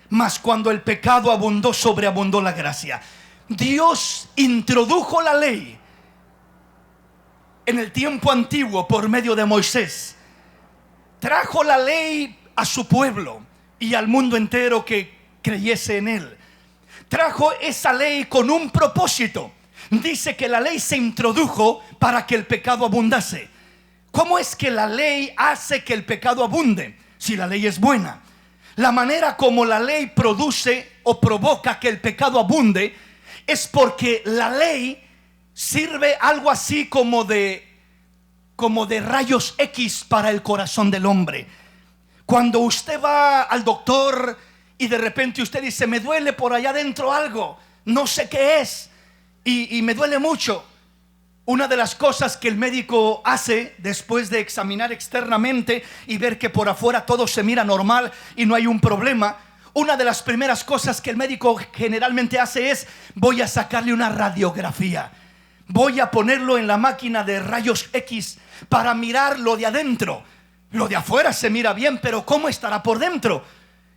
mas cuando el pecado abundó, sobreabundó la gracia. Dios introdujo la ley en el tiempo antiguo por medio de Moisés. Trajo la ley a su pueblo y al mundo entero que creyese en él. Trajo esa ley con un propósito. Dice que la ley se introdujo para que el pecado abundase. ¿Cómo es que la ley hace que el pecado abunde? Si la ley es buena. La manera como la ley produce o provoca que el pecado abunde es porque la ley sirve algo así como de rayos X para el corazón del hombre. Cuando usted va al doctor y de repente usted dice: me duele por allá adentro algo, no sé qué es, y me duele mucho. Una de las cosas que el médico hace después de examinar externamente y ver que por afuera todo se mira normal y no hay un problema, una de las primeras cosas que el médico generalmente hace es: voy a sacarle una radiografía, voy a ponerlo en la máquina de rayos X para mirar lo de adentro. Lo de afuera se mira bien, pero ¿cómo estará por dentro?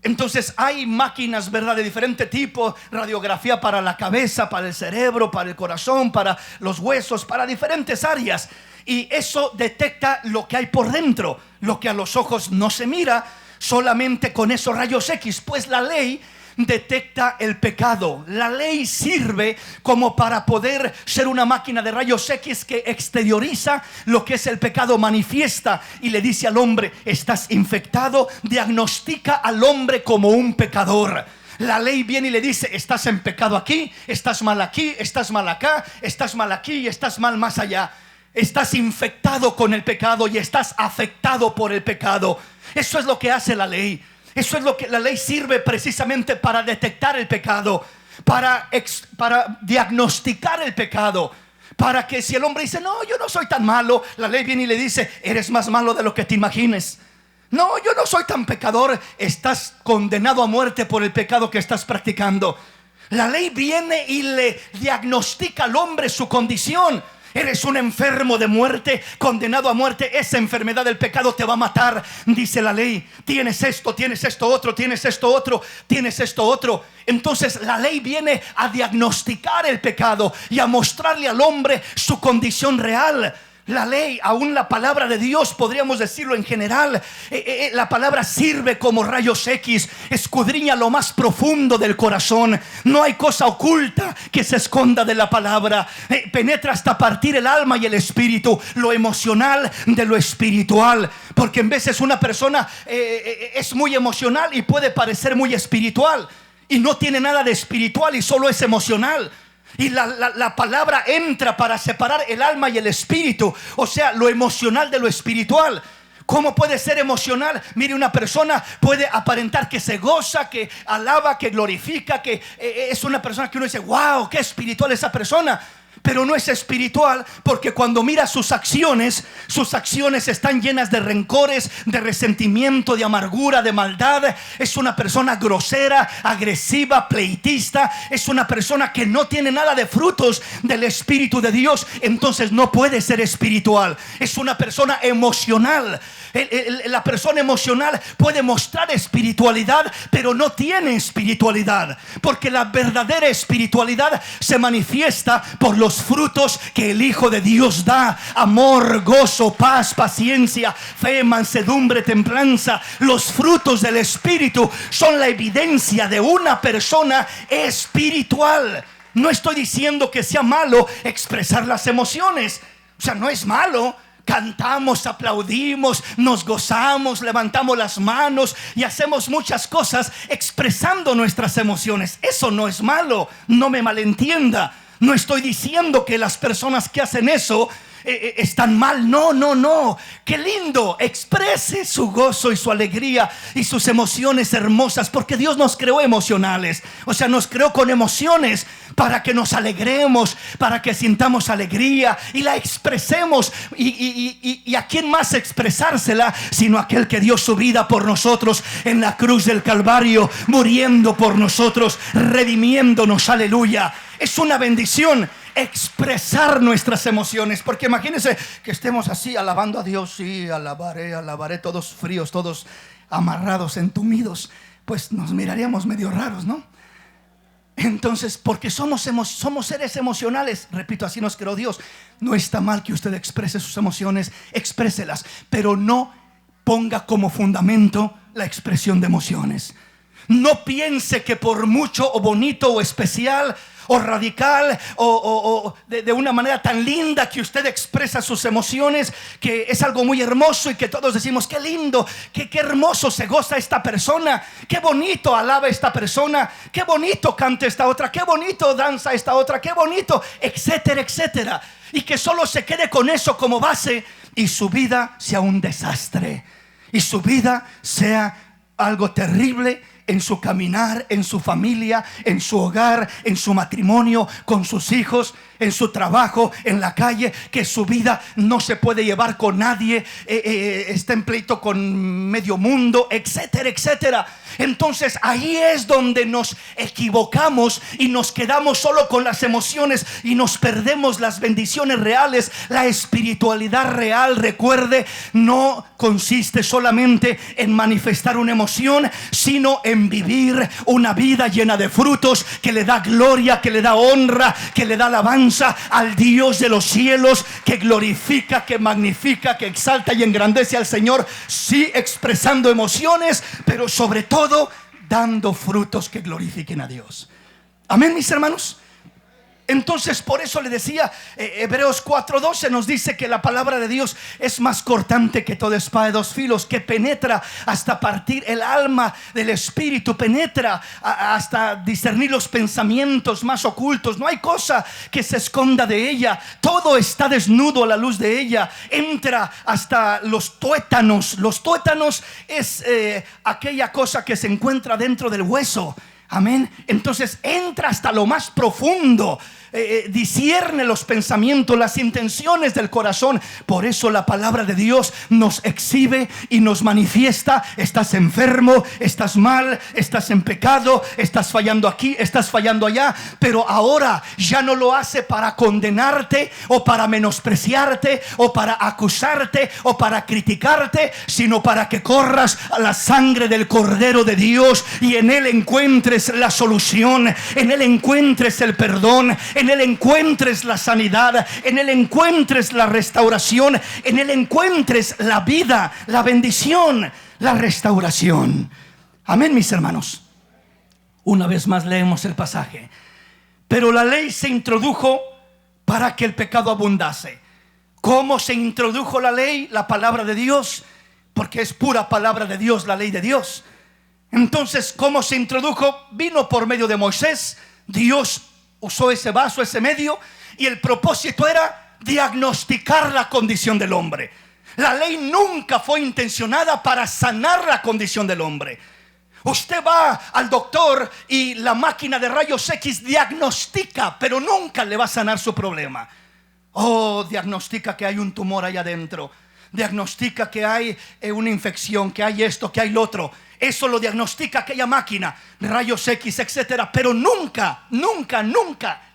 Entonces hay máquinas, ¿verdad?, de diferente tipo. Radiografía para la cabeza, para el cerebro, para el corazón, para los huesos, para diferentes áreas. Y eso detecta lo que hay por dentro, lo que a los ojos no se mira solamente con esos rayos X. Pues la ley detecta el pecado. La ley sirve como para poder ser una máquina de rayos X que exterioriza lo que es el pecado, manifiesta y le dice al hombre: estás infectado. Diagnostica al hombre como un pecador. La ley viene y le dice: estás en pecado aquí, estás mal aquí, estás mal acá, estás mal aquí y estás mal más allá. Estás infectado con el pecado y estás afectado por el pecado. Eso es lo que hace la ley. Eso es lo que la ley sirve precisamente para detectar el pecado, para diagnosticar el pecado, para que si el hombre dice: no, yo no soy tan malo, la ley viene y le dice: eres más malo de lo que te imagines. No, yo no soy tan pecador, estás condenado a muerte por el pecado que estás practicando. La ley viene y le diagnostica al hombre su condición. Eres un enfermo de muerte, condenado a muerte. Esa enfermedad del pecado te va a matar, dice la ley. Tienes esto otro, tienes esto otro, tienes esto otro. Entonces la ley viene a diagnosticar el pecado y a mostrarle al hombre su condición real. La ley, aún la palabra de Dios, podríamos decirlo en general, la palabra sirve como rayos X, escudriña lo más profundo del corazón. No hay cosa oculta que se esconda de la palabra. Penetra hasta partir el alma y el espíritu, lo emocional de lo espiritual. Porque en veces una persona es muy emocional y puede parecer muy espiritual, y no tiene nada de espiritual y solo es emocional. Y la palabra entra para separar el alma y el espíritu, o sea, lo emocional de lo espiritual. ¿Cómo puede ser emocional? Mire, una persona puede aparentar que se goza, que alaba, que glorifica, que es una persona que uno dice, wow, qué espiritual esa persona. Pero no es espiritual, porque cuando mira sus acciones están llenas de rencores, de resentimiento, de amargura, de maldad. Es una persona grosera, agresiva, pleitista. Es una persona que no tiene nada de frutos del Espíritu de Dios. Entonces no puede ser espiritual. Es una persona emocional. La persona emocional puede mostrar espiritualidad, pero no tiene espiritualidad, porque la verdadera espiritualidad se manifiesta por los frutos que el Hijo de Dios da: amor, gozo, paz, paciencia, fe, mansedumbre, templanza. Los frutos del Espíritu son la evidencia de una persona espiritual. No estoy diciendo que sea malo expresar las emociones, o sea, no es malo. Cantamos, aplaudimos, nos gozamos, levantamos las manos y hacemos muchas cosas expresando nuestras emociones. Eso no es malo, no me malentienda. No estoy diciendo que las personas que hacen eso están mal. No. Qué lindo. Exprese su gozo y su alegría y sus emociones hermosas, porque Dios nos creó emocionales. O sea, nos creó con emociones para que nos alegremos, para que sintamos alegría y la expresemos. Y a quién más expresársela sino aquel que dio su vida por nosotros en la cruz del Calvario, muriendo por nosotros, redimiéndonos. Aleluya. Es una bendición expresar nuestras emociones, porque imagínense que estemos así alabando a Dios. Sí, alabaré, todos fríos, todos amarrados, entumidos. Pues nos miraríamos medio raros, ¿no? Entonces, porque somos seres emocionales, repito, así nos creó Dios. No está mal que usted exprese sus emociones, expréselas, pero no ponga como fundamento la expresión de emociones. No piense que por mucho o bonito o especial o radical o de una manera tan linda que usted expresa sus emociones, que es algo muy hermoso y que todos decimos, qué lindo, qué hermoso se goza esta persona, qué bonito alaba esta persona, qué bonito canta esta otra, qué bonito danza esta otra, qué bonito, etcétera, etcétera. Y que solo se quede con eso como base y su vida sea un desastre, y su vida sea algo terrible en su caminar, en su familia, en su hogar, en su matrimonio, con sus hijos, en su trabajo, en la calle, que su vida no se puede llevar con nadie, está en pleito con medio mundo, etcétera, etcétera. Entonces ahí es donde nos equivocamos y nos quedamos solo con las emociones y nos perdemos las bendiciones reales. La espiritualidad real, recuerde, no consiste solamente en manifestar una emoción, sino en vivir una vida llena de frutos, que le da gloria, que le da honra, que le da alabanza al Dios de los cielos, que glorifica, que magnifica, que exalta y engrandece al Señor. Sí, expresando emociones, pero sobre todo dando frutos que glorifiquen a Dios. Amén, mis hermanos. Entonces, por eso le decía, Hebreos 4:12 nos dice que la palabra de Dios es más cortante que toda espada de dos filos, que penetra hasta partir el alma del espíritu, penetra hasta discernir los pensamientos más ocultos. No hay cosa que se esconda de ella, todo está desnudo a la luz de ella. Entra hasta los tuétanos. Los tuétanos es aquella cosa que se encuentra dentro del hueso. Amén. Entonces entra hasta lo más profundo, discierne los pensamientos, las intenciones del corazón. Por eso la palabra de Dios nos exhibe y nos manifiesta. Estás enfermo, estás mal, estás en pecado, estás fallando aquí, estás fallando allá. Pero ahora ya no lo hace para condenarte o para menospreciarte o para acusarte o para criticarte, sino para que corras a la sangre del Cordero de Dios y en Él encuentres la solución, en Él encuentres el perdón, en Él encuentres la sanidad, en Él encuentres la restauración, en Él encuentres la vida, la bendición, la restauración. Amén, mis hermanos. Una vez más leemos el pasaje. Pero la ley se introdujo para que el pecado abundase. ¿Cómo se introdujo la ley? La palabra de Dios, porque es pura palabra de Dios, la ley de Dios. Entonces, ¿cómo se introdujo? Vino por medio de Moisés. Dios usó ese vaso, ese medio, y el propósito era diagnosticar la condición del hombre. La ley nunca fue intencionada para sanar la condición del hombre. Usted va al doctor y la máquina de rayos X diagnostica, pero nunca le va a sanar su problema. Diagnostica que hay un tumor allá adentro, diagnostica que hay una infección, que hay esto, que hay lo otro. Eso lo diagnostica aquella máquina, rayos X, etcétera. Pero nunca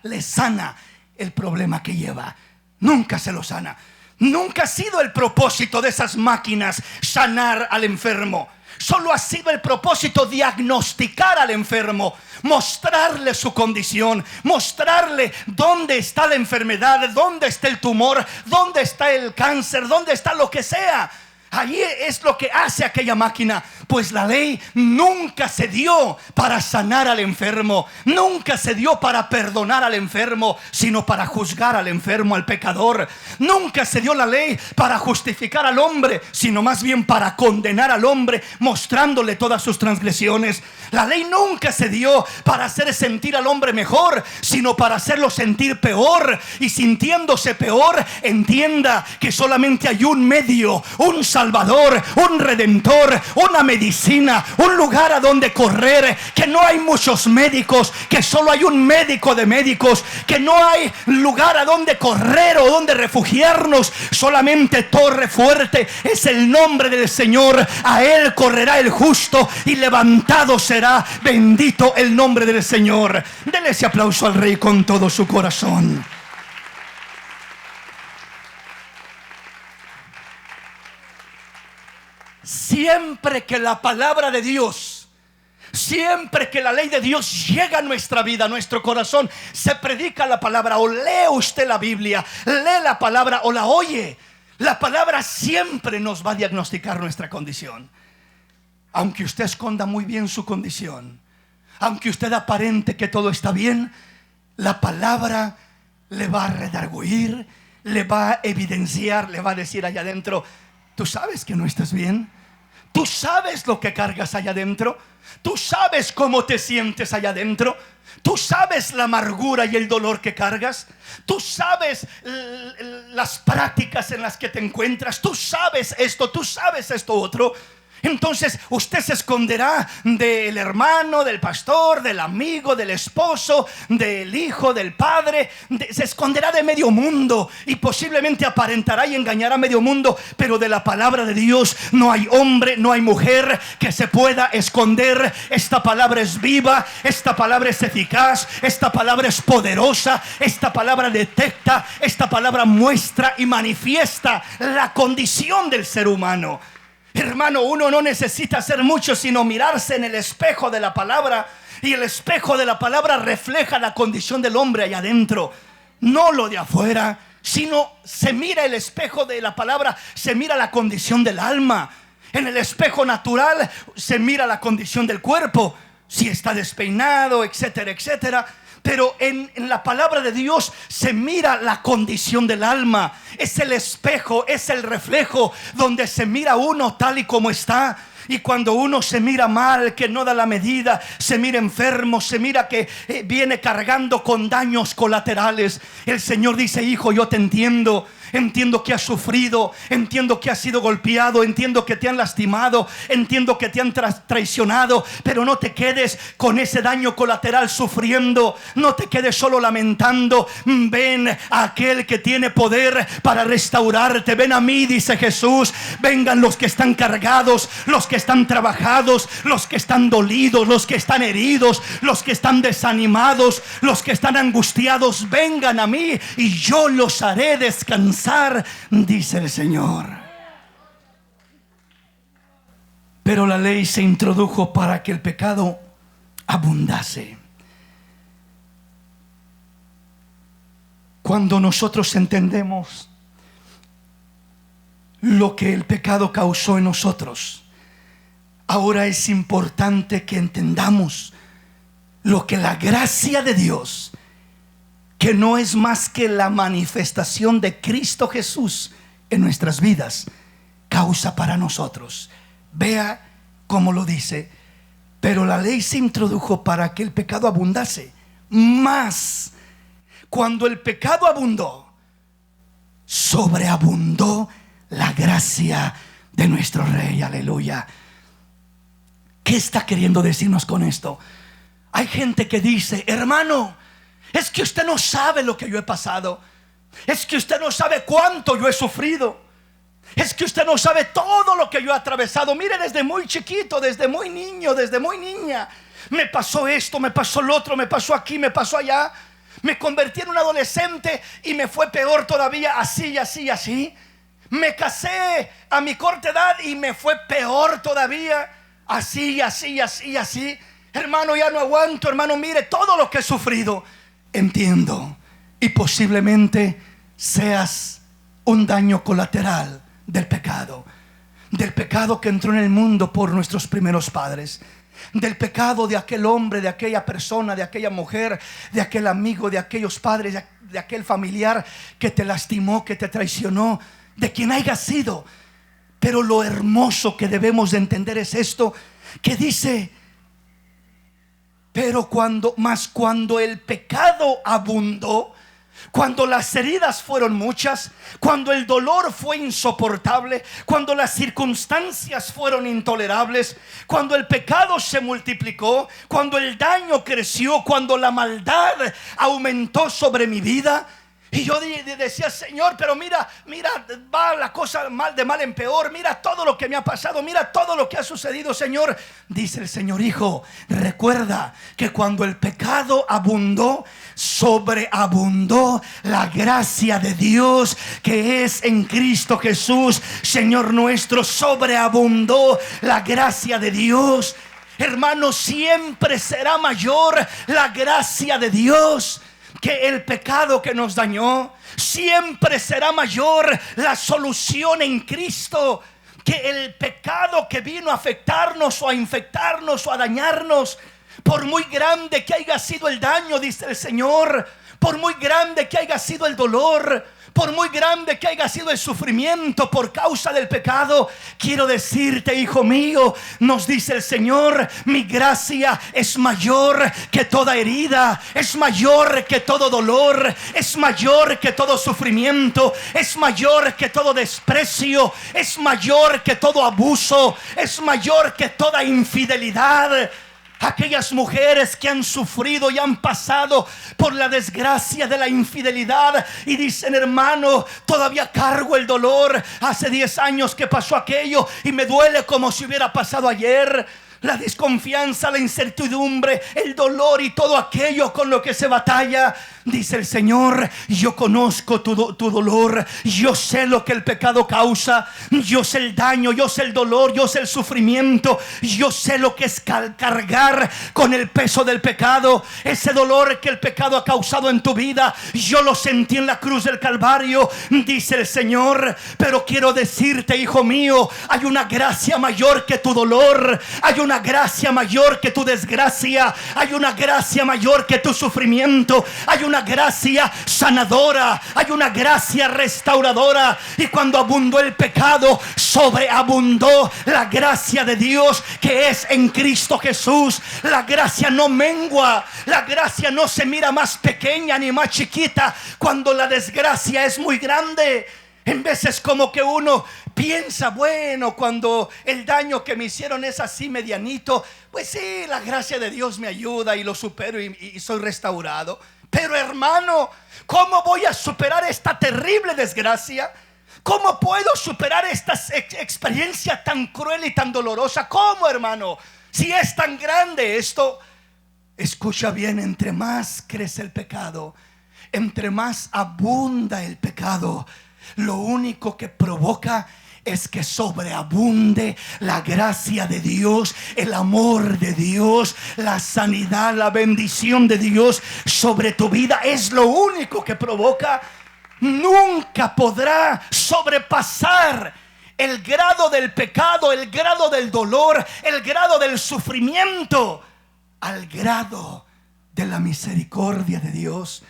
le sana el problema que lleva. Nunca se lo sana. Nunca ha sido el propósito de esas máquinas sanar al enfermo. Solo ha sido el propósito diagnosticar al enfermo, mostrarle su condición, mostrarle dónde está la enfermedad, dónde está el tumor, dónde está el cáncer, dónde está lo que sea. Ahí es lo que hace aquella máquina. Pues la ley nunca se dio para sanar al enfermo, nunca se dio para perdonar al enfermo, sino para juzgar al enfermo, al pecador. Nunca se dio la ley para justificar al hombre, sino más bien para condenar al hombre, mostrándole todas sus transgresiones. La ley nunca se dio para hacer sentir al hombre mejor, sino para hacerlo sentir peor. Y sintiéndose peor, entienda que solamente hay un medio, un Salvador, un Redentor, una medicina, un lugar a donde correr, que no hay muchos médicos, que solo hay un médico de médicos, que no hay lugar a donde correr o donde refugiarnos, solamente torre fuerte es el nombre del Señor. A Él correrá el justo y levantado será. Bendito el nombre del Señor. Dele ese aplauso al Rey con todo su corazón. Siempre que la palabra de Dios, siempre que la ley de Dios llega a nuestra vida, a nuestro corazón, se predica la palabra o lee usted la Biblia, lee la palabra o la oye, la palabra siempre nos va a diagnosticar nuestra condición. Aunque usted esconda muy bien su condición, aunque usted aparente que todo está bien, la palabra le va a redarguir, le va a evidenciar, le va a decir allá adentro: tú sabes que no estás bien. Tú sabes lo que cargas allá adentro. Tú sabes cómo te sientes allá adentro. Tú sabes la amargura y el dolor que cargas. Tú sabes las prácticas en las que te encuentras. Tú sabes esto, tú sabes esto otro. Entonces usted se esconderá del hermano, del pastor, del amigo, del esposo, del hijo, del padre. Se esconderá de medio mundo y posiblemente aparentará y engañará a medio mundo. Pero de la palabra de Dios no hay hombre, no hay mujer que se pueda esconder. Esta palabra es viva, esta palabra es eficaz, esta palabra es poderosa, esta palabra detecta, esta palabra muestra y manifiesta la condición del ser humano. Hermano, uno no necesita hacer mucho sino mirarse en el espejo de la palabra, y el espejo de la palabra refleja la condición del hombre allá adentro, no lo de afuera, sino se mira el espejo de la palabra, se mira la condición del alma. En el espejo natural se mira la condición del cuerpo, si está despeinado, etcétera, etcétera. Pero en la palabra de Dios se mira la condición del alma. Es el espejo, es el reflejo donde se mira uno tal y como está. Y cuando uno se mira mal, que no da la medida, se mira enfermo, se mira que viene cargando con daños colaterales, el Señor dice: hijo, yo te entiendo. Entiendo que has sufrido, entiendo que has sido golpeado, entiendo que te han lastimado, entiendo que te han traicionado, pero no te quedes con ese daño colateral sufriendo, no te quedes solo lamentando. Ven a aquel que tiene poder para restaurarte. Ven a mí, dice Jesús. Vengan los que están cargados, los que están trabajados, los que están dolidos, los que están heridos, los que están desanimados, los que están angustiados. Vengan a mí y yo los haré descansar, dice el Señor. Pero la ley se introdujo para que el pecado abundase. Cuando nosotros entendemos lo que el pecado causó en nosotros, ahora es importante que entendamos lo que la gracia de Dios, que no es más que la manifestación de Cristo Jesús en nuestras vidas, causa para nosotros. Vea cómo lo dice: pero la ley se introdujo para que el pecado abundase, mas cuando el pecado abundó, sobreabundó la gracia de nuestro Rey. Aleluya. ¿Qué está queriendo decirnos con esto? Hay gente que dice: hermano, es que usted no sabe lo que yo he pasado. Es que usted no sabe cuánto yo he sufrido. Es que usted no sabe todo lo que yo he atravesado. Mire, desde muy chiquito, desde muy niño, desde muy niña, me pasó esto, me pasó lo otro, me pasó aquí, me pasó allá. Me convertí en un adolescente y me fue peor todavía, así y así y así. Me casé a mi corta edad y me fue peor todavía, así y así y así y así. Hermano, ya no aguanto, hermano, mire todo lo que he sufrido. Entiendo, y posiblemente seas un daño colateral del pecado que entró en el mundo por nuestros primeros padres, del pecado de aquel hombre, de aquella persona, de aquella mujer, de aquel amigo, de aquellos padres, de aquel familiar que te lastimó, que te traicionó, de quien haya sido. Pero lo hermoso que debemos de entender es esto, que dice: pero cuando el pecado abundó, cuando las heridas fueron muchas, cuando el dolor fue insoportable, cuando las circunstancias fueron intolerables, cuando el pecado se multiplicó, cuando el daño creció, cuando la maldad aumentó sobre mi vida, y yo decía: Señor, pero mira, va la cosa de mal en peor. Mira todo lo que me ha pasado, mira todo lo que ha sucedido, Señor. Dice el Señor: hijo, recuerda que cuando el pecado abundó, sobreabundó la gracia de Dios que es en Cristo Jesús, Señor nuestro. Sobreabundó la gracia de Dios. Hermano, siempre será mayor la gracia de Dios que el pecado que nos dañó. Siempre será mayor la solución en Cristo que el pecado que vino a afectarnos o a infectarnos o a dañarnos. Por muy grande que haya sido el daño, dice el Señor, por muy grande que haya sido el dolor, por muy grande que haya sido el sufrimiento por causa del pecado, quiero decirte, hijo mío, nos dice el Señor: mi gracia es mayor que toda herida, es mayor que todo dolor, es mayor que todo sufrimiento, es mayor que todo desprecio, es mayor que todo abuso, es mayor que toda infidelidad. Aquellas mujeres que han sufrido y han pasado por la desgracia de la infidelidad y dicen: hermano, todavía cargo el dolor. Hace 10 años que pasó aquello y me duele como si hubiera pasado ayer. La desconfianza, la incertidumbre, el dolor y todo aquello con lo que se batalla. Dice el Señor: yo conozco tu dolor, yo sé lo que el pecado causa, yo sé el daño, yo sé el dolor, yo sé el sufrimiento, yo sé lo que es cargar con el peso del pecado. Ese dolor que el pecado ha causado en tu vida, yo lo sentí en la cruz del Calvario, dice el Señor. Pero quiero decirte, hijo mío, hay una gracia mayor que tu dolor, hay una gracia mayor que tu desgracia, hay una gracia mayor que tu sufrimiento, hay una gracia sanadora, hay una gracia restauradora. Y cuando abundó el pecado, sobreabundó la gracia de Dios que es en Cristo Jesús. La gracia no mengua, la gracia no se mira más pequeña ni más chiquita cuando la desgracia es muy grande. En veces como que uno piensa: bueno, cuando el daño que me hicieron es así medianito, pues sí, la gracia de Dios me ayuda y lo supero y soy restaurado. Pero hermano, ¿cómo voy a superar esta terrible desgracia? ¿Cómo puedo superar esta experiencia tan cruel y tan dolorosa? ¿Cómo, hermano? Si es tan grande esto. Escucha bien: entre más crece el pecado, entre más abunda el pecado, lo único que provoca es que sobreabunde la gracia de Dios, el amor de Dios, la sanidad, la bendición de Dios sobre tu vida. Es lo único que provoca. Nunca podrá sobrepasar el grado del pecado, el grado del dolor, el grado del sufrimiento, al grado de la misericordia de Dios,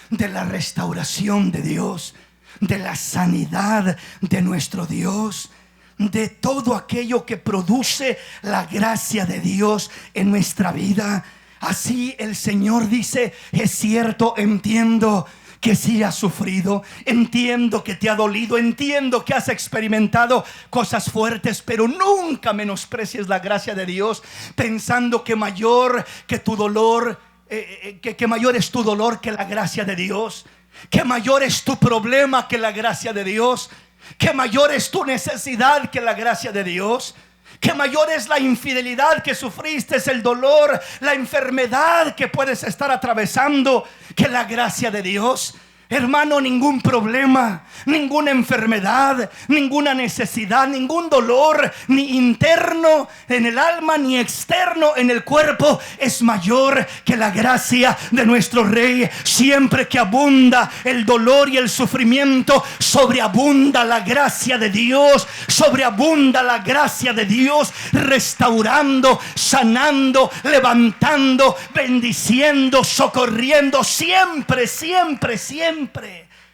de la restauración de Dios, de la sanidad de nuestro Dios, de todo aquello que produce la gracia de Dios en nuestra vida. Así el Señor dice: es cierto, entiendo que sí has sufrido, entiendo que te ha dolido, entiendo que has experimentado cosas fuertes, pero nunca menosprecies la gracia de Dios pensando que mayor que tu dolor, que mayor es tu dolor que la gracia de Dios, que mayor es tu problema que la gracia de Dios, que mayor es tu necesidad que la gracia de Dios, que mayor es la infidelidad que sufriste, es el dolor, la enfermedad que puedes estar atravesando, que la gracia de Dios. Hermano, ningún problema, ninguna enfermedad, ninguna necesidad, ningún dolor, ni interno en el alma, ni externo en el cuerpo, es mayor que la gracia de nuestro Rey. Siempre que abunda el dolor y el sufrimiento, sobreabunda la gracia de Dios, sobreabunda la gracia de Dios, restaurando, sanando, levantando, bendiciendo, socorriendo, siempre, siempre, siempre.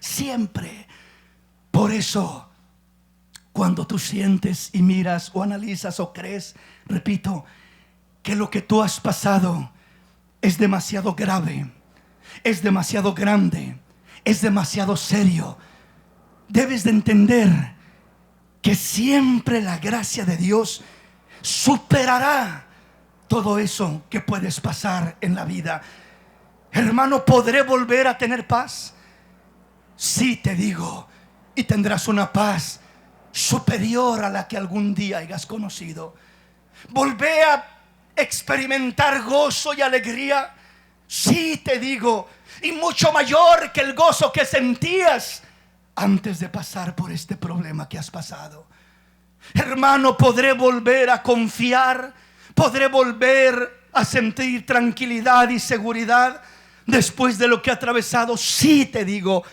Siempre. Por eso, cuando tú sientes y miras o analizas o crees, repito, que lo que tú has pasado es demasiado grave, es demasiado grande, es demasiado serio, debes de entender que siempre la gracia de Dios superará todo eso que puedes pasar en la vida. Hermano, ¿podré volver a tener paz? Sí, te digo, y tendrás una paz superior a la que algún día hayas conocido. Volvé a experimentar gozo y alegría. Sí, te digo, y mucho mayor que el gozo que sentías antes de pasar por este problema que has pasado. Hermano, podré volver a confiar, podré volver a sentir tranquilidad y seguridad después de lo que he atravesado. Sí, te digo,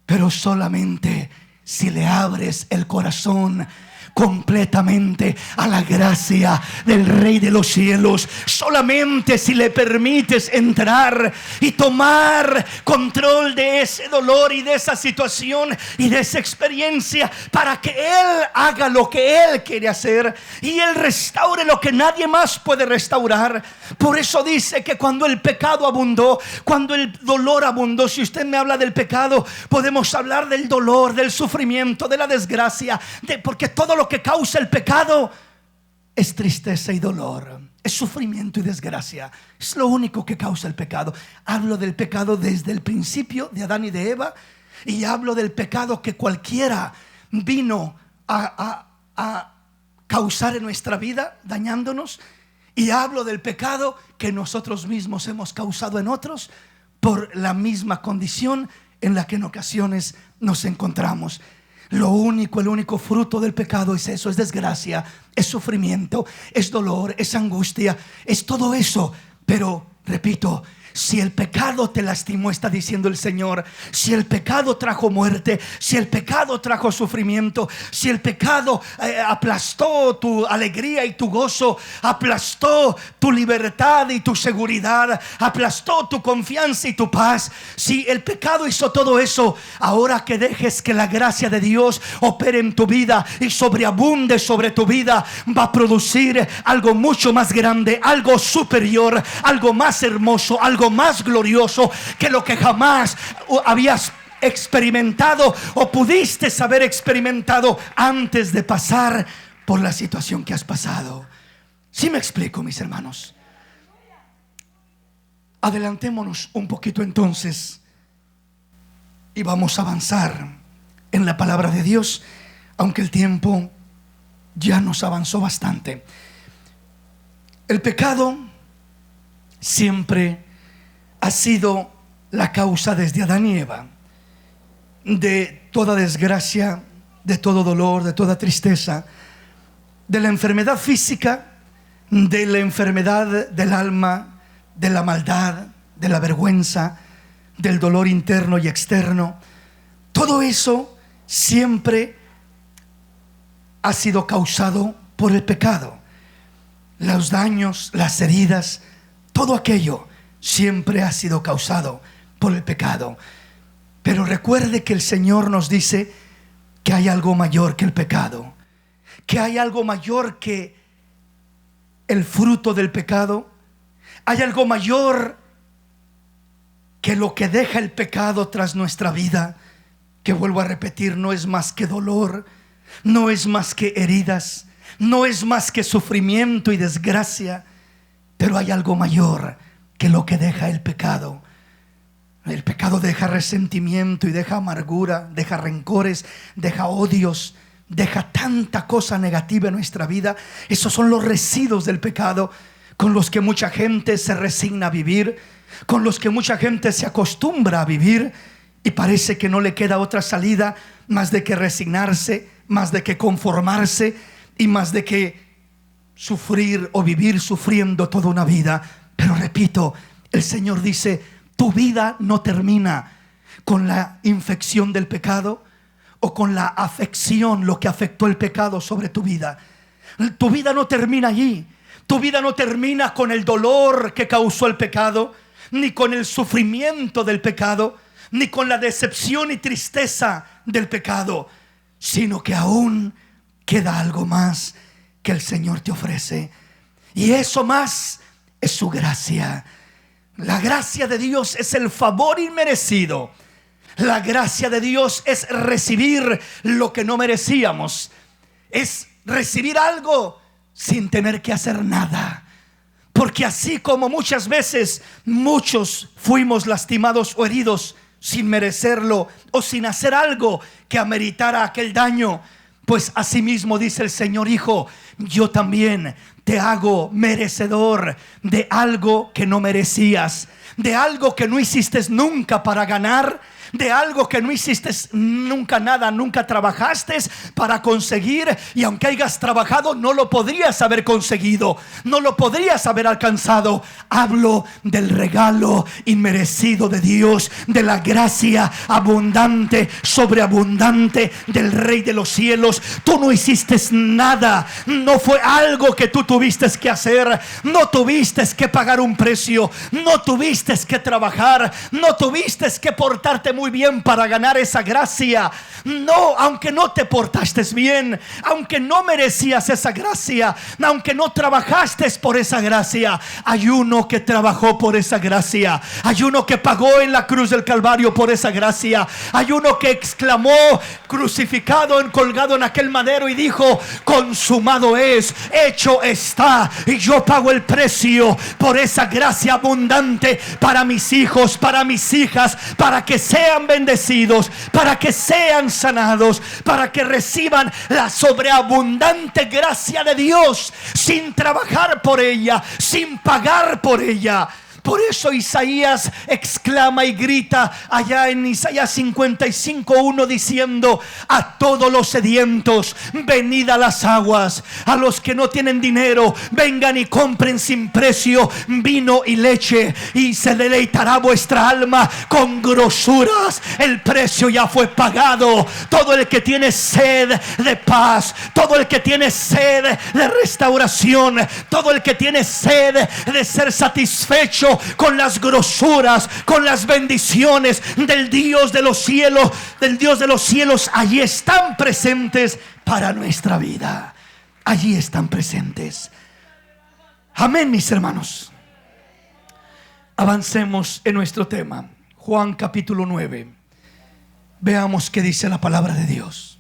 pero solamente si le abres el corazón completamente a la gracia del Rey de los cielos. Solamente si le permites entrar y tomar control de ese dolor y de esa situación y de esa experiencia, para que Él haga lo que Él quiere hacer y Él restaure lo que nadie más puede restaurar. Por eso dice que cuando el pecado abundó, cuando el dolor abundó, si usted me habla del pecado, podemos hablar del dolor, del sufrimiento, de la desgracia, porque todo lo que causa el pecado es tristeza y dolor, es sufrimiento y desgracia. Es lo único que causa el pecado. Hablo del pecado desde el principio de Adán y de Eva, y hablo del pecado que cualquiera vino a causar en nuestra vida, dañándonos. Y hablo del pecado que nosotros mismos hemos causado en otros por la misma condición en la que en ocasiones nos encontramos. El único fruto del pecado es eso, es desgracia, es sufrimiento, es dolor, es angustia, es todo eso. Pero, repito, si el pecado te lastimó, está diciendo el Señor, si el pecado trajo muerte, si el pecado trajo sufrimiento, si el pecado aplastó tu alegría y tu gozo, aplastó tu libertad y tu seguridad, aplastó tu confianza y tu paz, si el pecado hizo todo eso, ahora que dejes que la gracia de Dios opere en tu vida y sobreabunde sobre tu vida, va a producir algo mucho más grande, algo superior, algo más hermoso, algo más glorioso que lo que jamás habías experimentado o pudiste haber experimentado antes de pasar por la situación que has pasado. ¿Sí me explico, mis hermanos? Adelantémonos un poquito entonces y vamos a avanzar en la palabra de Dios, aunque el tiempo ya nos avanzó bastante. El pecado siempre ha sido la causa desde Adán y Eva de toda desgracia, de todo dolor, de toda tristeza, de la enfermedad física, de la enfermedad del alma, de la maldad, de la vergüenza, del dolor interno y externo. Todo eso siempre ha sido causado por el pecado. Los daños, las heridas, todo aquello siempre ha sido causado por el pecado. Pero recuerde que el Señor nos dice que hay algo mayor que el pecado, que hay algo mayor que el fruto del pecado, Hay algo mayor que lo que deja el pecado tras nuestra vida, que vuelvo a repetir, no es más que dolor, no es más que heridas, no es más que sufrimiento y desgracia, pero hay algo mayor que lo que deja el pecado. El pecado deja resentimiento y deja amargura, deja rencores, deja odios, deja tanta cosa negativa en nuestra vida. Esos son los residuos del pecado con los que mucha gente se resigna a vivir, con los que mucha gente se acostumbra a vivir, y parece que no le queda otra salida más de que resignarse, más de que conformarse y más de que sufrir o vivir sufriendo toda una vida. Pero repito, el Señor dice: tu vida no termina con la infección del pecado o con la afección, lo que afectó el pecado sobre tu vida. Tu vida no termina allí. Tu vida no termina con el dolor que causó el pecado, ni con el sufrimiento del pecado, ni con la decepción y tristeza del pecado, sino que aún queda algo más que el Señor te ofrece. Y eso más es su gracia. La gracia de Dios es el favor inmerecido. La gracia de Dios es recibir lo que no merecíamos. Es recibir algo sin tener que hacer nada. Porque así como muchas veces muchos fuimos lastimados o heridos sin merecerlo o sin hacer algo que ameritara aquel daño, pues asimismo dice el Señor: hijo, yo también te hago merecedor de algo que no merecías, de algo que no hiciste nunca para ganar, de algo que no hiciste nunca nada, nunca trabajaste para conseguir, y aunque hayas trabajado no lo podrías haber conseguido, no lo podrías haber alcanzado. Hablo del regalo inmerecido de Dios, de la gracia abundante, sobreabundante del Rey de los cielos. Tú no hiciste nada, no fue algo que tú tuviste que hacer, no tuviste que pagar un precio, no tuviste que trabajar, no tuviste que portarte muy bien para ganar esa gracia. No, aunque no te portaste bien, aunque no merecías esa gracia, aunque no trabajaste por esa gracia, hay uno que trabajó por esa gracia, hay uno que pagó en la cruz del Calvario por esa gracia, hay uno que exclamó crucificado, colgado en aquel madero, y dijo: consumado es, hecho está. Y yo pago el precio por esa gracia abundante para mis hijos, para mis hijas, para que sean bendecidos, para que sean sanados, para que reciban la sobreabundante gracia de Dios sin trabajar por ella, sin pagar por ella. Por eso Isaías exclama y grita allá en Isaías 55:1 diciendo: a todos los sedientos, venid a las aguas. A los que no tienen dinero, vengan y compren sin precio vino y leche, y se deleitará vuestra alma con grosuras. El precio ya fue pagado. Todo el que tiene sed de paz, todo el que tiene sed de restauración, todo el que tiene sed de ser satisfecho con las grosuras, con las bendiciones del Dios de los cielos, allí están presentes para nuestra vida. Allí están presentes. Amén, mis hermanos. Avancemos en nuestro tema. Juan capítulo 9. Veamos qué dice la palabra de Dios.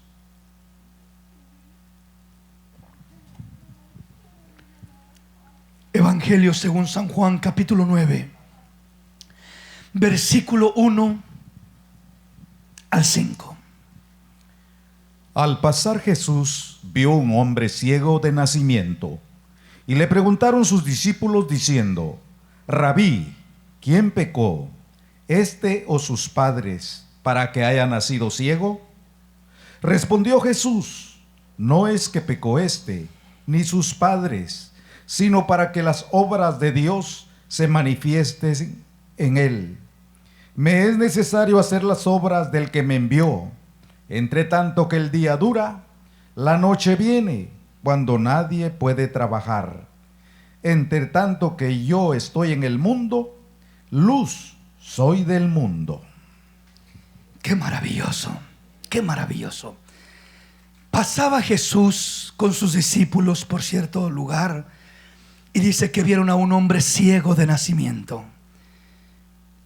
Evangelio según San Juan capítulo 9, versículo 1 al 5. Al pasar Jesús vio un hombre ciego de nacimiento, y le preguntaron sus discípulos diciendo: Rabí, ¿quién pecó, este o sus padres, para que haya nacido ciego? Respondió Jesús: no es que pecó este, ni sus padres, sino para que las obras de Dios se manifiesten en él. Me es necesario hacer las obras del que me envió. Entre tanto que el día dura, la noche viene, cuando nadie puede trabajar. Entre tanto que yo estoy en el mundo, luz soy del mundo. Qué maravilloso, qué maravilloso. Pasaba Jesús con sus discípulos por cierto lugar, Y dice que vieron a un hombre ciego de nacimiento.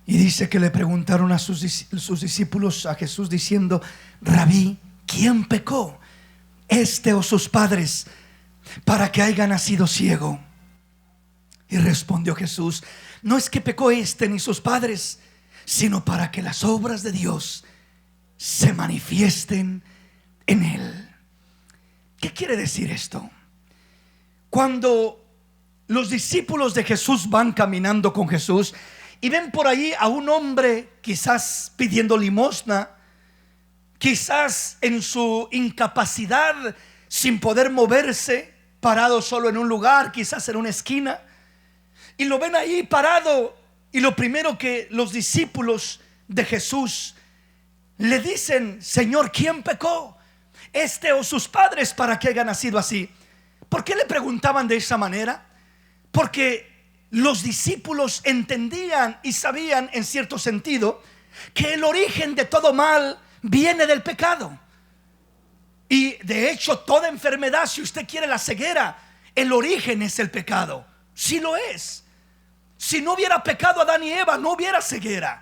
Y dice que le preguntaron a sus discípulos, a Jesús, diciendo: Rabí, ¿quién pecó, este o sus padres, para que haya nacido ciego? Y respondió Jesús: no es que pecó este ni sus padres, sino para que las obras de Dios se manifiesten en él. ¿Qué quiere decir esto? Cuando los discípulos de Jesús van caminando con Jesús y ven por ahí a un hombre quizás pidiendo limosna, quizás en su incapacidad, sin poder moverse, parado solo en un lugar, quizás en una esquina, y lo ven ahí parado, y lo primero que los discípulos de Jesús le dicen: Señor, ¿quién pecó, este o sus padres, para que haya nacido así? ¿Por qué le preguntaban de esa manera? Porque los discípulos entendían y sabían en cierto sentido que el origen de todo mal viene del pecado. Y de hecho toda enfermedad, si usted quiere la ceguera, el origen es el pecado. Sí lo es. Si no hubiera pecado Adán y Eva, no hubiera ceguera.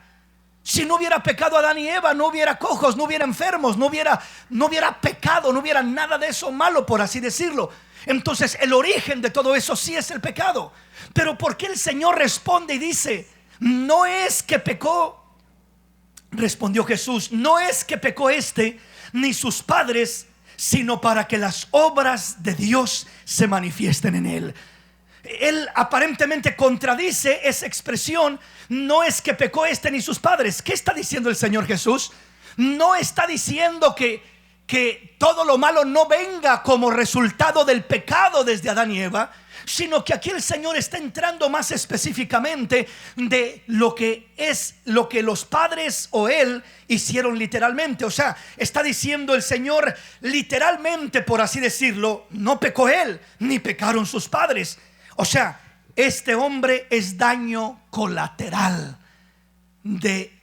Si no hubiera pecado Adán y Eva, no hubiera cojos, no hubiera enfermos, no hubiera pecado, no hubiera nada de eso malo, por así decirlo. Entonces el origen de todo eso sí es el pecado. Pero ¿por qué el Señor responde y dice: no es que pecó? Respondió Jesús: no es que pecó este ni sus padres, sino para que las obras de Dios se manifiesten en él. Él aparentemente contradice esa expresión: no es que pecó este ni sus padres. ¿Qué está diciendo el Señor Jesús? No está diciendo que todo lo malo no venga como resultado del pecado desde Adán y Eva, sino que aquí el Señor está entrando más específicamente de lo que los padres o él hicieron literalmente. O sea, está diciendo el Señor literalmente, por así decirlo, no pecó él, ni pecaron sus padres. O sea, este hombre es daño colateral de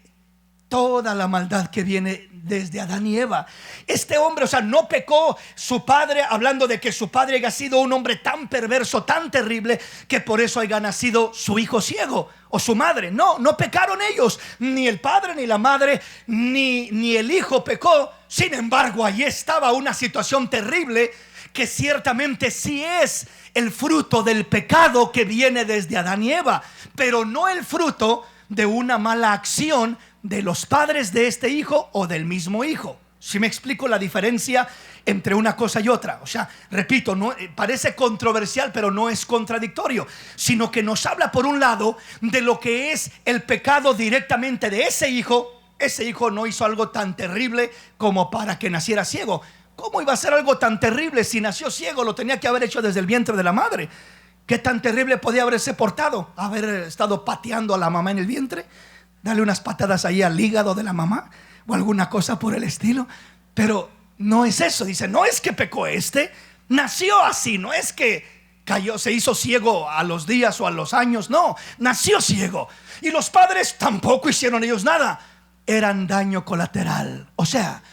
toda la maldad que viene desde Adán y Eva. Este hombre, o sea, no pecó su padre, hablando de que su padre haya sido un hombre tan perverso, tan terrible, que por eso haya nacido su hijo ciego, o su madre. No pecaron ellos, ni el padre ni la madre, ni el hijo pecó. Sin embargo, allí estaba una situación terrible que ciertamente sí es el fruto del pecado que viene desde Adán y Eva, pero no el fruto de una mala acción de los padres de este hijo o del mismo hijo. Si me explico la diferencia entre una cosa y otra. O sea, repito, no, parece controversial, pero no es contradictorio, sino que nos habla por un lado de lo que es el pecado directamente de ese hijo. Ese hijo no hizo algo tan terrible como para que naciera ciego. ¿Cómo iba a ser algo tan terrible si nació ciego? Lo tenía que haber hecho desde el vientre de la madre. ¿Qué tan terrible podía haberse portado? Haber estado pateando a la mamá en el vientre, darle unas patadas ahí al hígado de la mamá o alguna cosa por el estilo. Pero no es eso. Dice: no es que pecó este, nació así. No es que cayó, se hizo ciego a los días o a los años. No, nació ciego. Y los padres tampoco hicieron ellos nada. Eran daño colateral. O sea,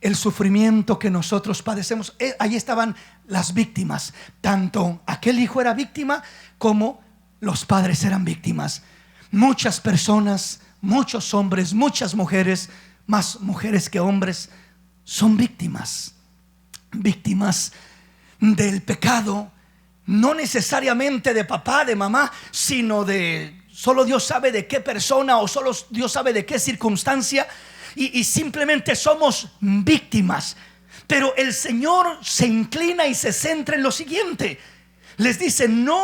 el sufrimiento que nosotros padecemos, ahí estaban las víctimas. Tanto aquel hijo era víctima como los padres eran víctimas. Muchas personas, muchos hombres, muchas mujeres, más mujeres que hombres, son víctimas. Víctimas del pecado, no necesariamente de papá, de mamá, sino de solo Dios sabe de qué persona o solo Dios sabe de qué circunstancia. Y simplemente somos víctimas. Pero el Señor se inclina y se centra en lo siguiente. Les dice: no,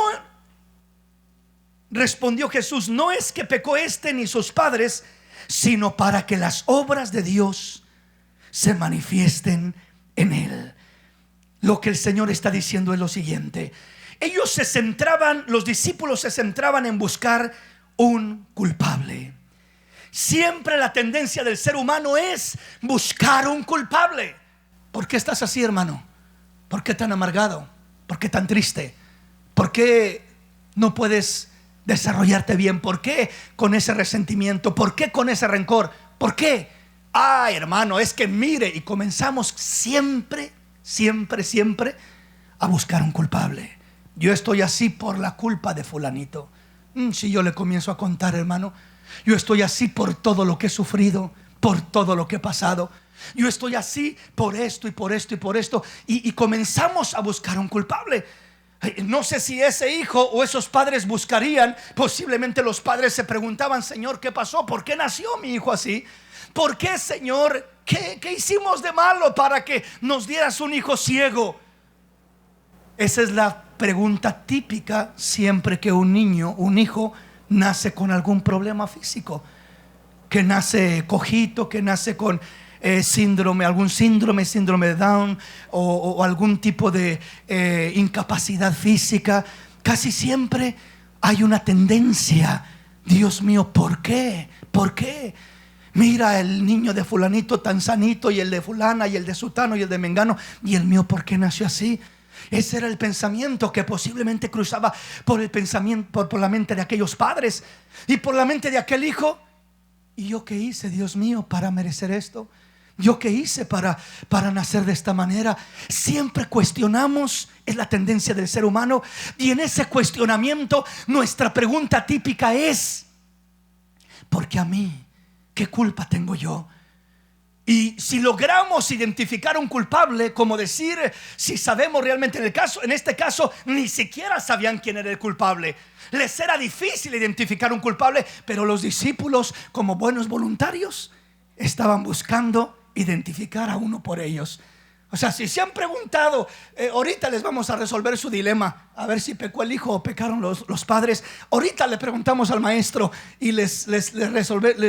respondió Jesús, no es que pecó este ni sus padres, sino para que las obras de Dios se manifiesten en él. Lo que el Señor está diciendo es lo siguiente: ellos se centraban, los discípulos se centraban en buscar un culpable. Siempre la tendencia del ser humano es buscar un culpable. ¿Por qué estás así, hermano? ¿Por qué tan amargado? ¿Por qué tan triste? ¿Por qué no puedes desarrollarte bien? ¿Por qué con ese resentimiento? ¿Por qué con ese rencor? ¿Por qué? Ay, hermano, es que mire. Y comenzamos siempre a buscar un culpable. yo estoy así por la culpa de fulanito. Si yo le comienzo a contar, hermano, yo estoy así por todo lo que he sufrido, por todo lo que he pasado. Yo estoy así por esto y por esto y por esto. Y comenzamos a buscar un culpable. No sé si ese hijo o esos padres buscarían. Posiblemente los padres se preguntaban: Señor, ¿qué pasó? ¿Por qué nació mi hijo así? ¿Por qué, Señor? ¿Qué hicimos de malo para que nos dieras un hijo ciego? Esa es la pregunta típica siempre que un niño, un hijo, nace con algún problema físico. Que nace cojito, que nace con algún síndrome de Down o algún tipo de incapacidad física. Casi siempre hay una tendencia: Dios mío, ¿por qué? ¿Por qué? Mira el niño de fulanito tan sanito, y el de fulana, y el de sutano, y el de mengano, y el mío, ¿por qué nació así? Ese era el pensamiento que posiblemente cruzaba por el pensamiento, por la mente de aquellos padres y por la mente de aquel hijo. ¿Y yo qué hice, Dios mío, para merecer esto? ¿Yo qué hice para nacer de esta manera? Siempre cuestionamos, es la tendencia del ser humano. Y en ese cuestionamiento nuestra pregunta típica es: ¿por qué a mí? ¿Qué culpa tengo yo? Y si logramos identificar un culpable, como decir, si sabemos realmente en este caso ni siquiera sabían quién era el culpable. Les era difícil identificar un culpable, pero los discípulos, como buenos voluntarios, estaban buscando identificar a uno por ellos. O sea, si se han preguntado, ahorita les vamos a resolver su dilema, a ver si pecó el hijo o pecaron los padres. Ahorita le preguntamos al maestro y les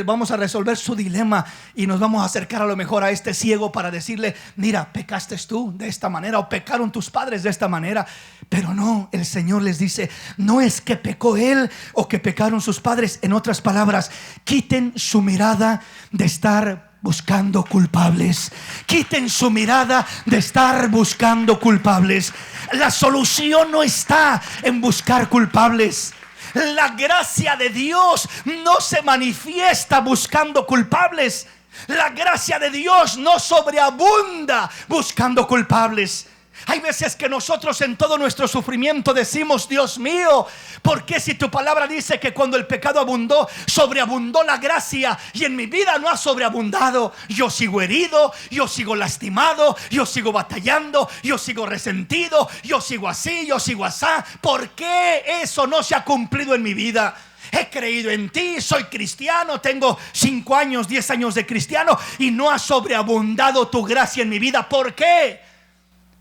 vamos a resolver su dilema. Y nos vamos a acercar a lo mejor a este ciego para decirle: mira, pecaste tú de esta manera, o pecaron tus padres de esta manera. Pero no, el Señor les dice: no es que pecó él o que pecaron sus padres. En otras palabras, quiten su mirada de estar buscando culpables. Quiten su mirada de estar buscando culpables. La solución no está en buscar culpables. La gracia de Dios no se manifiesta buscando culpables. La gracia de Dios no sobreabunda buscando culpables. Hay veces que nosotros en todo nuestro sufrimiento decimos: Dios mío, ¿por qué si tu palabra dice que cuando el pecado abundó, sobreabundó la gracia, y en mi vida no ha sobreabundado? Yo sigo herido, yo sigo lastimado, yo sigo batallando, yo sigo resentido, yo sigo así, yo sigo asá. ¿Por qué eso no se ha cumplido en mi vida? He creído en ti, soy cristiano, tengo 5 años, 10 años de cristiano, y no ha sobreabundado tu gracia en mi vida. ¿Por qué?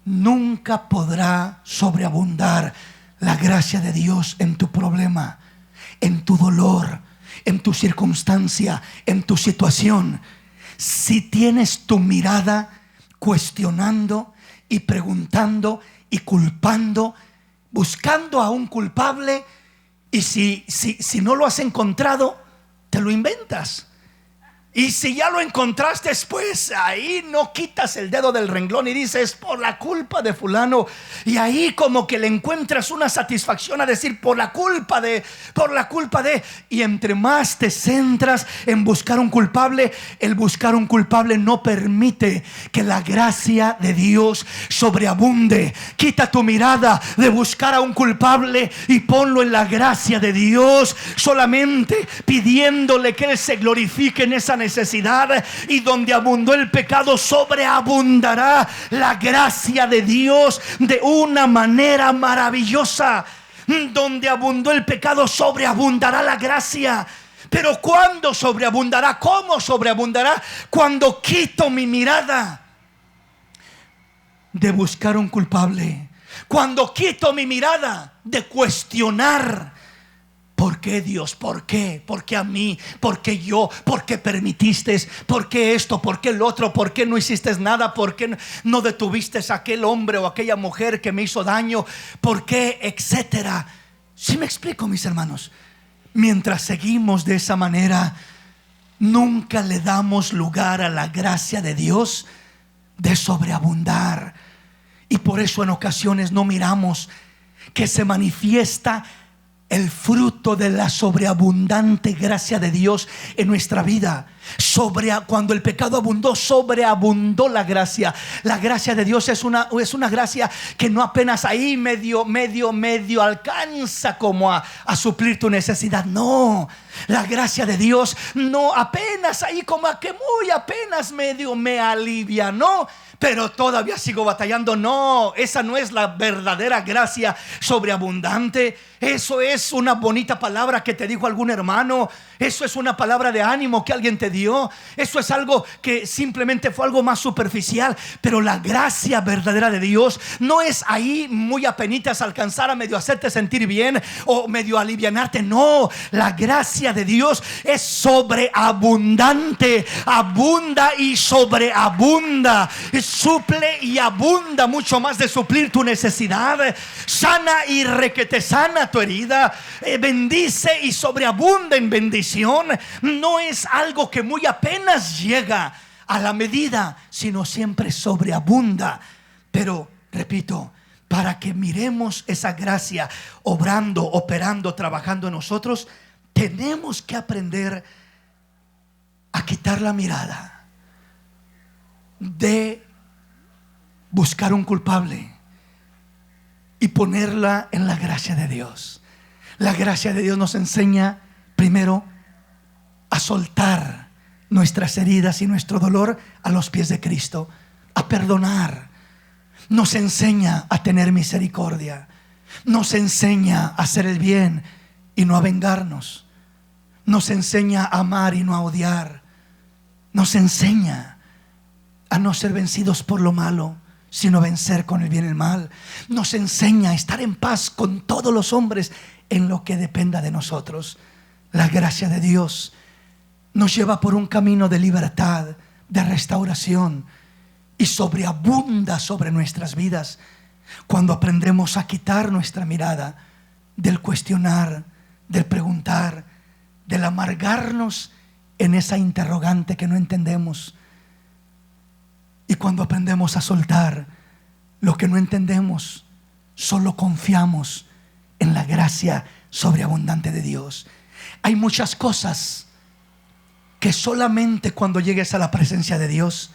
Nunca podrá sobreabundar la gracia de Dios en tu problema, en tu dolor, en tu circunstancia, en tu situación, si tienes tu mirada cuestionando y preguntando y culpando, buscando a un culpable. Y si no lo has encontrado, te lo inventas. Y si ya lo encontraste, pues ahí no quitas el dedo del renglón y dices: por la culpa de fulano. Y ahí como que le encuentras una satisfacción a decir: por la culpa de. Y entre más te centras en buscar un culpable, el buscar un culpable no permite que la gracia de Dios sobreabunde. Quita tu mirada de buscar a un culpable y ponlo en la gracia de Dios, solamente pidiéndole que Él se glorifique en esa necesidad. Y donde abundó el pecado, sobreabundará la gracia de Dios de una manera maravillosa. Donde abundó el pecado, sobreabundará la gracia. Pero ¿cuándo sobreabundará? ¿Cómo sobreabundará? Cuando quito mi mirada de buscar un culpable, cuando quito mi mirada de cuestionar: ¿por qué, Dios? ¿Por qué? ¿Por qué a mí? ¿Por qué yo? ¿Por qué permitiste? ¿Por qué esto? ¿Por qué el otro? ¿Por qué no hiciste nada? ¿Por qué no detuviste a aquel hombre o aquella mujer que me hizo daño? ¿Por qué? Etcétera. ¿Sí me explico, mis hermanos? Mientras seguimos de esa manera, nunca le damos lugar a la gracia de Dios de sobreabundar. Y por eso en ocasiones no miramos que se manifiesta el fruto de la sobreabundante gracia de Dios en nuestra vida. Cuando el pecado abundó, sobreabundó la gracia. La gracia de Dios es una gracia que no apenas ahí medio alcanza como a suplir tu necesidad. No, la gracia de Dios no apenas ahí como a que muy apenas medio me alivia, no. Pero todavía sigo batallando. No, esa no es la verdadera gracia sobreabundante. Eso es una bonita palabra que te dijo algún hermano. Eso es una palabra de ánimo que alguien te dio. Eso es algo que simplemente fue algo más superficial. Pero la gracia verdadera de Dios no es ahí muy apenitas alcanzar a medio hacerte sentir bien o medio alivianarte. No, la gracia de Dios es sobreabundante. Abunda y sobreabunda. Suple y abunda mucho más de suplir tu necesidad. Sana y requete sana tu herida. Bendice y sobreabunda en bendición. No es algo que muy apenas llega a la medida, sino siempre sobreabunda. Pero repito, para que miremos esa gracia obrando, operando, trabajando en nosotros, tenemos que aprender a quitar la mirada de buscar un culpable y ponerla en la gracia de Dios. La gracia de Dios nos enseña primero a soltar nuestras heridas y nuestro dolor a los pies de Cristo, a perdonar. Nos enseña a tener misericordia. Nos enseña a hacer el bien y no a vengarnos. Nos enseña a amar y no a odiar. Nos enseña a no ser vencidos por lo malo, sino vencer con el bien el mal. Nos enseña a estar en paz con todos los hombres en lo que dependa de nosotros. La gracia de Dios nos lleva por un camino de libertad, de restauración, y sobreabunda sobre nuestras vidas cuando aprendemos a quitar nuestra mirada del cuestionar, del preguntar, del amargarnos en esa interrogante que no entendemos. Y cuando aprendemos a soltar lo que no entendemos, solo confiamos en la gracia sobreabundante de Dios. Hay muchas cosas que solamente cuando llegues a la presencia de Dios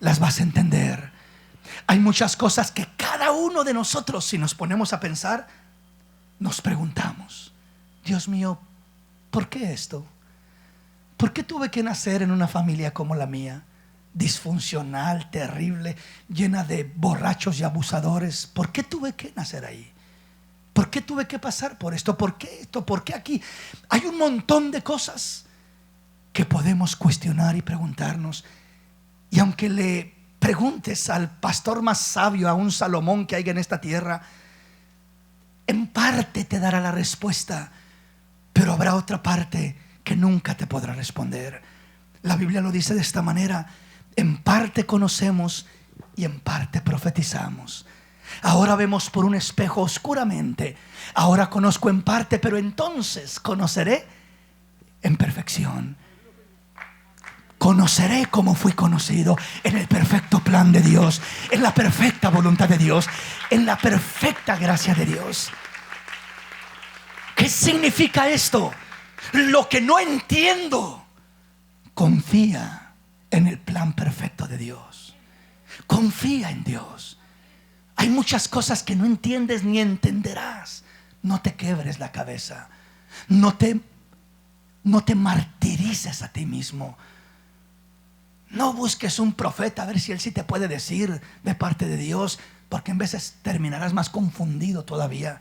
las vas a entender. Hay muchas cosas que cada uno de nosotros, si nos ponemos a pensar, nos preguntamos: Dios mío, ¿por qué esto? ¿Por qué tuve que nacer en una familia como la mía? Disfuncional, terrible, llena de borrachos y abusadores. ¿Por qué tuve que nacer ahí? ¿Por qué tuve que pasar por esto? ¿Por qué esto? ¿Por qué aquí? Hay un montón de cosas que podemos cuestionar y preguntarnos. Y aunque le preguntes al pastor más sabio, a un Salomón que haya en esta tierra, en parte te dará la respuesta, pero habrá otra parte que nunca te podrá responder. La Biblia lo dice de esta manera: en parte conocemos y en parte profetizamos. Ahora vemos por un espejo oscuramente. Ahora conozco en parte, pero entonces conoceré en perfección. Conoceré como fui conocido, en el perfecto plan de Dios, en la perfecta voluntad de Dios, en la perfecta gracia de Dios. ¿Qué significa esto? Lo que no entiendo, confía en el plan perfecto de Dios. Confía en Dios. Hay muchas cosas que no entiendes ni entenderás. No te quebres la cabeza. No te martirices a ti mismo. No busques un profeta a ver si él sí te puede decir de parte de Dios, porque en veces terminarás más confundido todavía.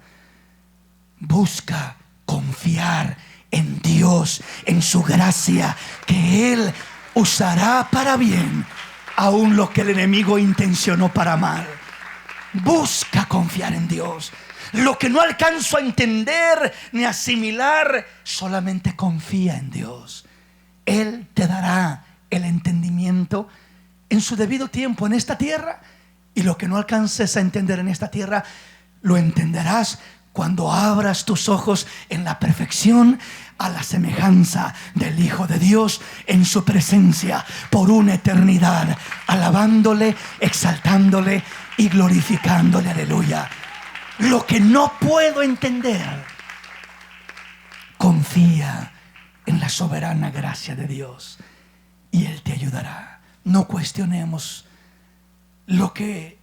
Busca confiar en Dios, en su gracia, que Él usará para bien aún lo que el enemigo intencionó para mal. Busca confiar en Dios. Lo que no alcanzo a entender ni asimilar, solamente confía en Dios. Él te dará el entendimiento en su debido tiempo en esta tierra, y lo que no alcances a entender en esta tierra lo entenderás cuando abras tus ojos en la perfección, a la semejanza del Hijo de Dios, en su presencia por una eternidad, alabándole, exaltándole y glorificándole. Aleluya. Lo que no puedo entender, Confía en la soberana gracia de Dios y Él te ayudará. No cuestionemos lo que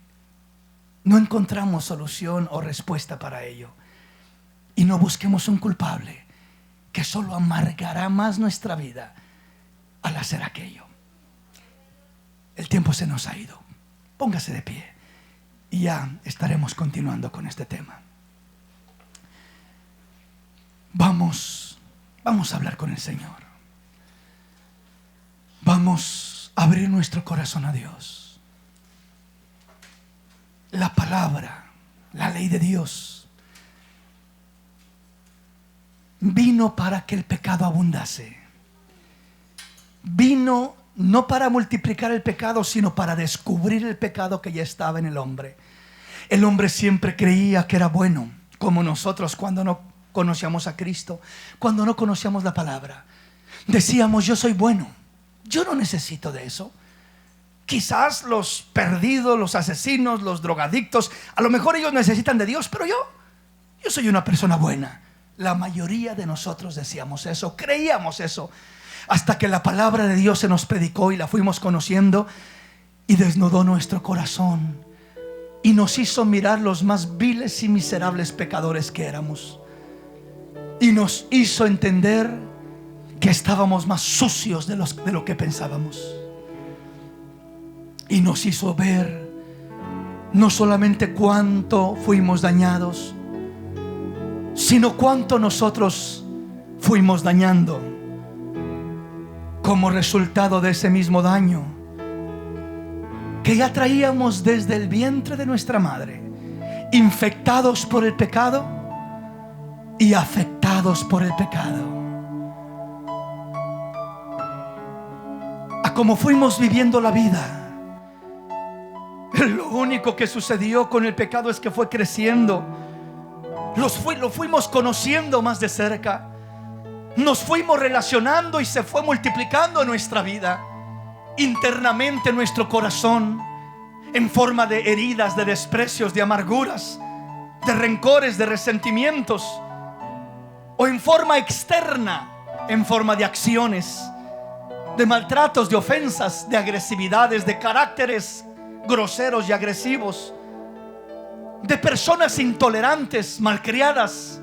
no encontramos solución o respuesta para ello. Y no busquemos un culpable que solo amargará más nuestra vida al hacer aquello. El tiempo se nos ha ido. Póngase de pie y ya estaremos continuando con este tema. Vamos a hablar con el Señor. Vamos a abrir nuestro corazón a Dios. La palabra, la ley de Dios, vino para que el pecado abundase. Vino no para multiplicar el pecado, sino para descubrir el pecado que ya estaba en el hombre. El hombre siempre creía que era bueno, como nosotros cuando no conocíamos a Cristo, cuando no conocíamos la palabra. Decíamos: yo soy bueno, yo no necesito de eso. Quizás los perdidos, los asesinos, los drogadictos, a lo mejor ellos necesitan de Dios, pero yo soy una persona buena. La mayoría de nosotros decíamos eso, creíamos eso, hasta que la palabra de Dios se nos predicó y la fuimos conociendo y desnudó nuestro corazón y nos hizo mirar los más viles y miserables pecadores que éramos, y nos hizo entender que estábamos más sucios de lo que pensábamos, y nos hizo ver no solamente cuánto fuimos dañados, sino cuánto nosotros fuimos dañando como resultado de ese mismo daño que ya traíamos desde el vientre de nuestra madre, infectados por el pecado y afectados por el pecado. A como fuimos viviendo la vida, lo único que sucedió con el pecado es que fue creciendo. Lo fuimos conociendo más de cerca, nos fuimos relacionando y se fue multiplicando en nuestra vida, internamente en nuestro corazón, en forma de heridas, de desprecios, de amarguras, de rencores, de resentimientos, o en forma externa, en forma de acciones, de maltratos, de ofensas, de agresividades, de caracteres groseros y agresivos, de personas intolerantes, malcriadas,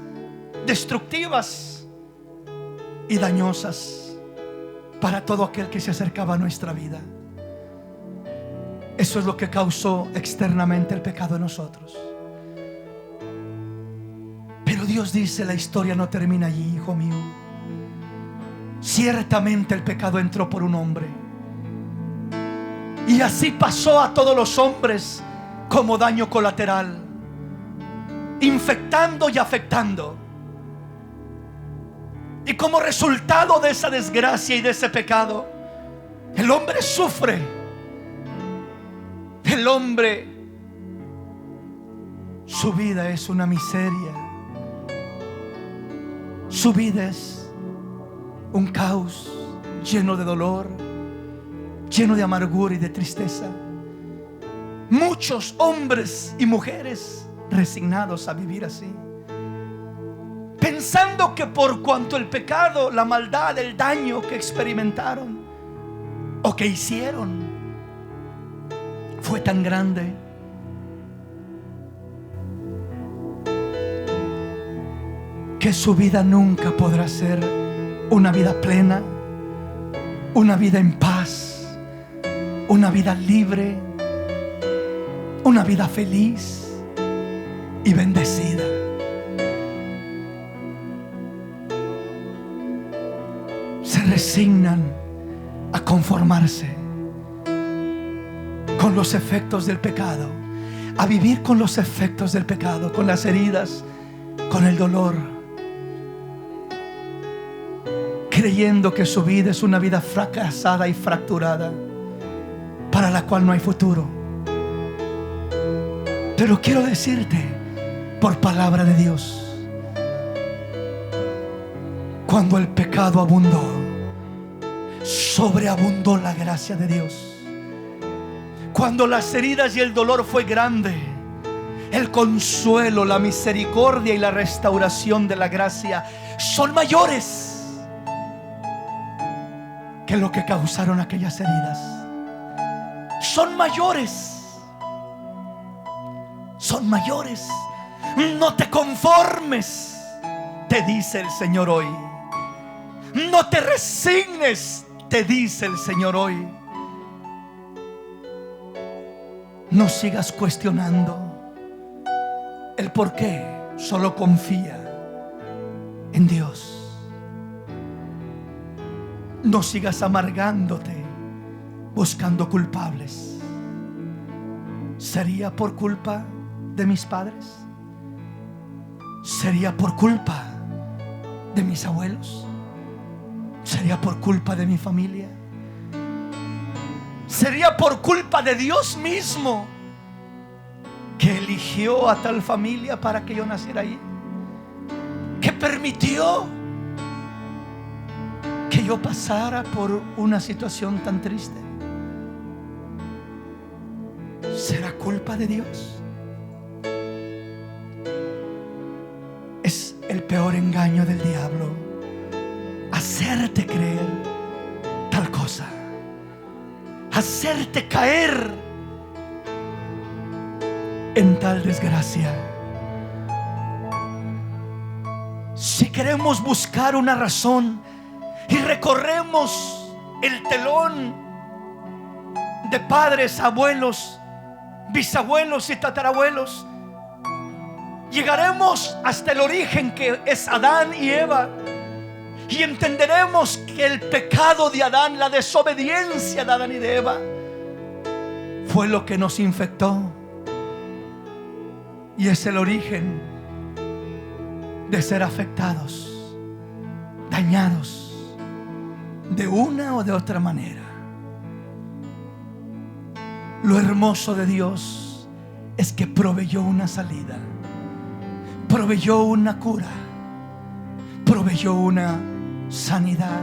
destructivas y dañosas para todo aquel que se acercaba a nuestra vida. Eso es lo que causó externamente el pecado en nosotros. Pero Dios dice: la historia no termina allí, hijo mío. Ciertamente el pecado entró por un hombre, y así pasó a todos los hombres como daño colateral, infectando y afectando. Y como resultado de esa desgracia y de ese pecado, el hombre sufre. El hombre, su vida es una miseria. Su vida es un caos lleno de dolor, lleno de amargura y de tristeza. Muchos hombres y mujeres resignados a vivir así, pensando que por cuanto el pecado, la maldad, el daño que experimentaron o que hicieron fue tan grande, que su vida nunca podrá ser una vida plena, una vida en paz, una vida libre, una vida feliz y bendecida. Se resignan a conformarse con los efectos del pecado, a vivir con los efectos del pecado, con las heridas, con el dolor, creyendo que su vida es una vida fracasada y fracturada, para la cual no hay futuro. Pero quiero decirte, por palabra de Dios, cuando el pecado abundó, sobreabundó la gracia de Dios. Cuando las heridas y el dolor fue grande, el consuelo, la misericordia y la restauración de la gracia son mayores que lo que causaron aquellas heridas. Son mayores. Son mayores. No te conformes, te dice el Señor hoy. No te resignes, te dice el Señor hoy. No sigas cuestionando el por qué. Solo confía en Dios. No sigas amargándote buscando culpables. ¿Sería por culpa de mis padres? ¿Sería por culpa de mis abuelos? ¿Sería por culpa de mi familia? ¿Sería por culpa de Dios mismo, que eligió a tal familia para que yo naciera ahí? Que permitió que yo pasara por una situación tan triste. ¿Será culpa de Dios? Es el peor engaño del diablo, hacerte creer tal cosa, hacerte caer en tal desgracia. Si queremos buscar una razón y recorremos el telón de padres, abuelos, bisabuelos y tatarabuelos, llegaremos hasta el origen, que es Adán y Eva, y entenderemos que el pecado de Adán, la desobediencia de Adán y de Eva, fue lo que nos infectó, y es el origen de ser afectados, dañados de una o de otra manera. Lo hermoso de Dios es que proveyó una salida, proveyó una cura, proveyó una sanidad,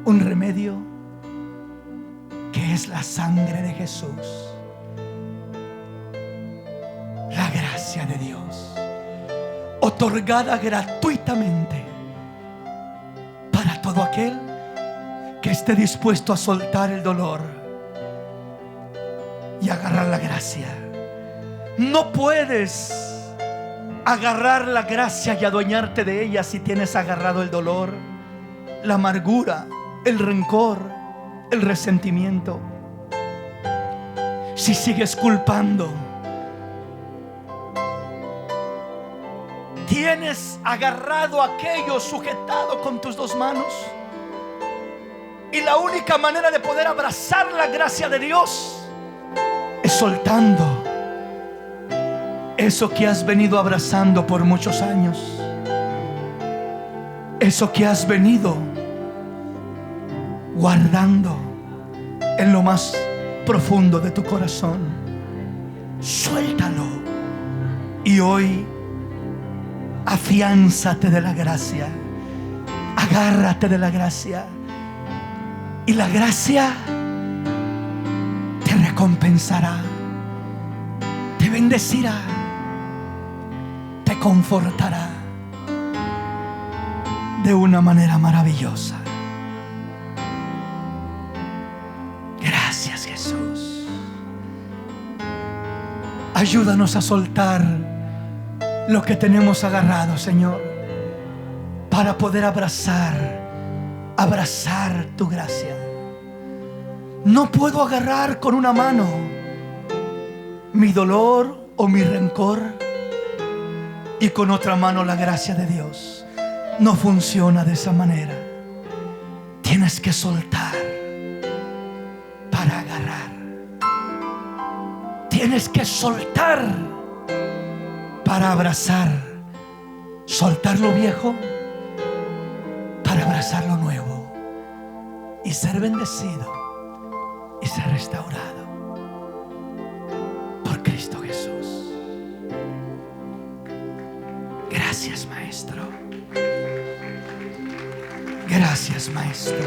un remedio, que es la sangre de Jesús, la gracia de Dios, otorgada gratuitamente para todo aquel que esté dispuesto a soltar el dolor y agarrar la gracia. No puedes agarrar la gracia y adueñarte de ella si tienes agarrado el dolor, la amargura, el rencor, el resentimiento. Si sigues culpando, tienes agarrado aquello, sujetado con tus dos manos, y la única manera de poder abrazar la gracia de Dios es soltando eso que has venido abrazando por muchos años, eso que has venido guardando en lo más profundo de tu corazón. Suéltalo y hoy afiánzate de la gracia, agárrate de la gracia, y la gracia te recompensará, te bendecirá, te confortará de una manera maravillosa. Gracias, Jesús. Ayúdanos a soltar lo que tenemos agarrado, Señor, para poder abrazar tu gracia. No puedo agarrar con una mano mi dolor o mi rencor y con otra mano la gracia de Dios. No funciona de esa manera. Tienes que soltar para agarrar. Tienes que soltar para abrazar. Soltar lo viejo para abrazar lo nuevo y ser bendecido y ser restaurado por Cristo Jesús. Gracias, Maestro. Gracias, Maestro.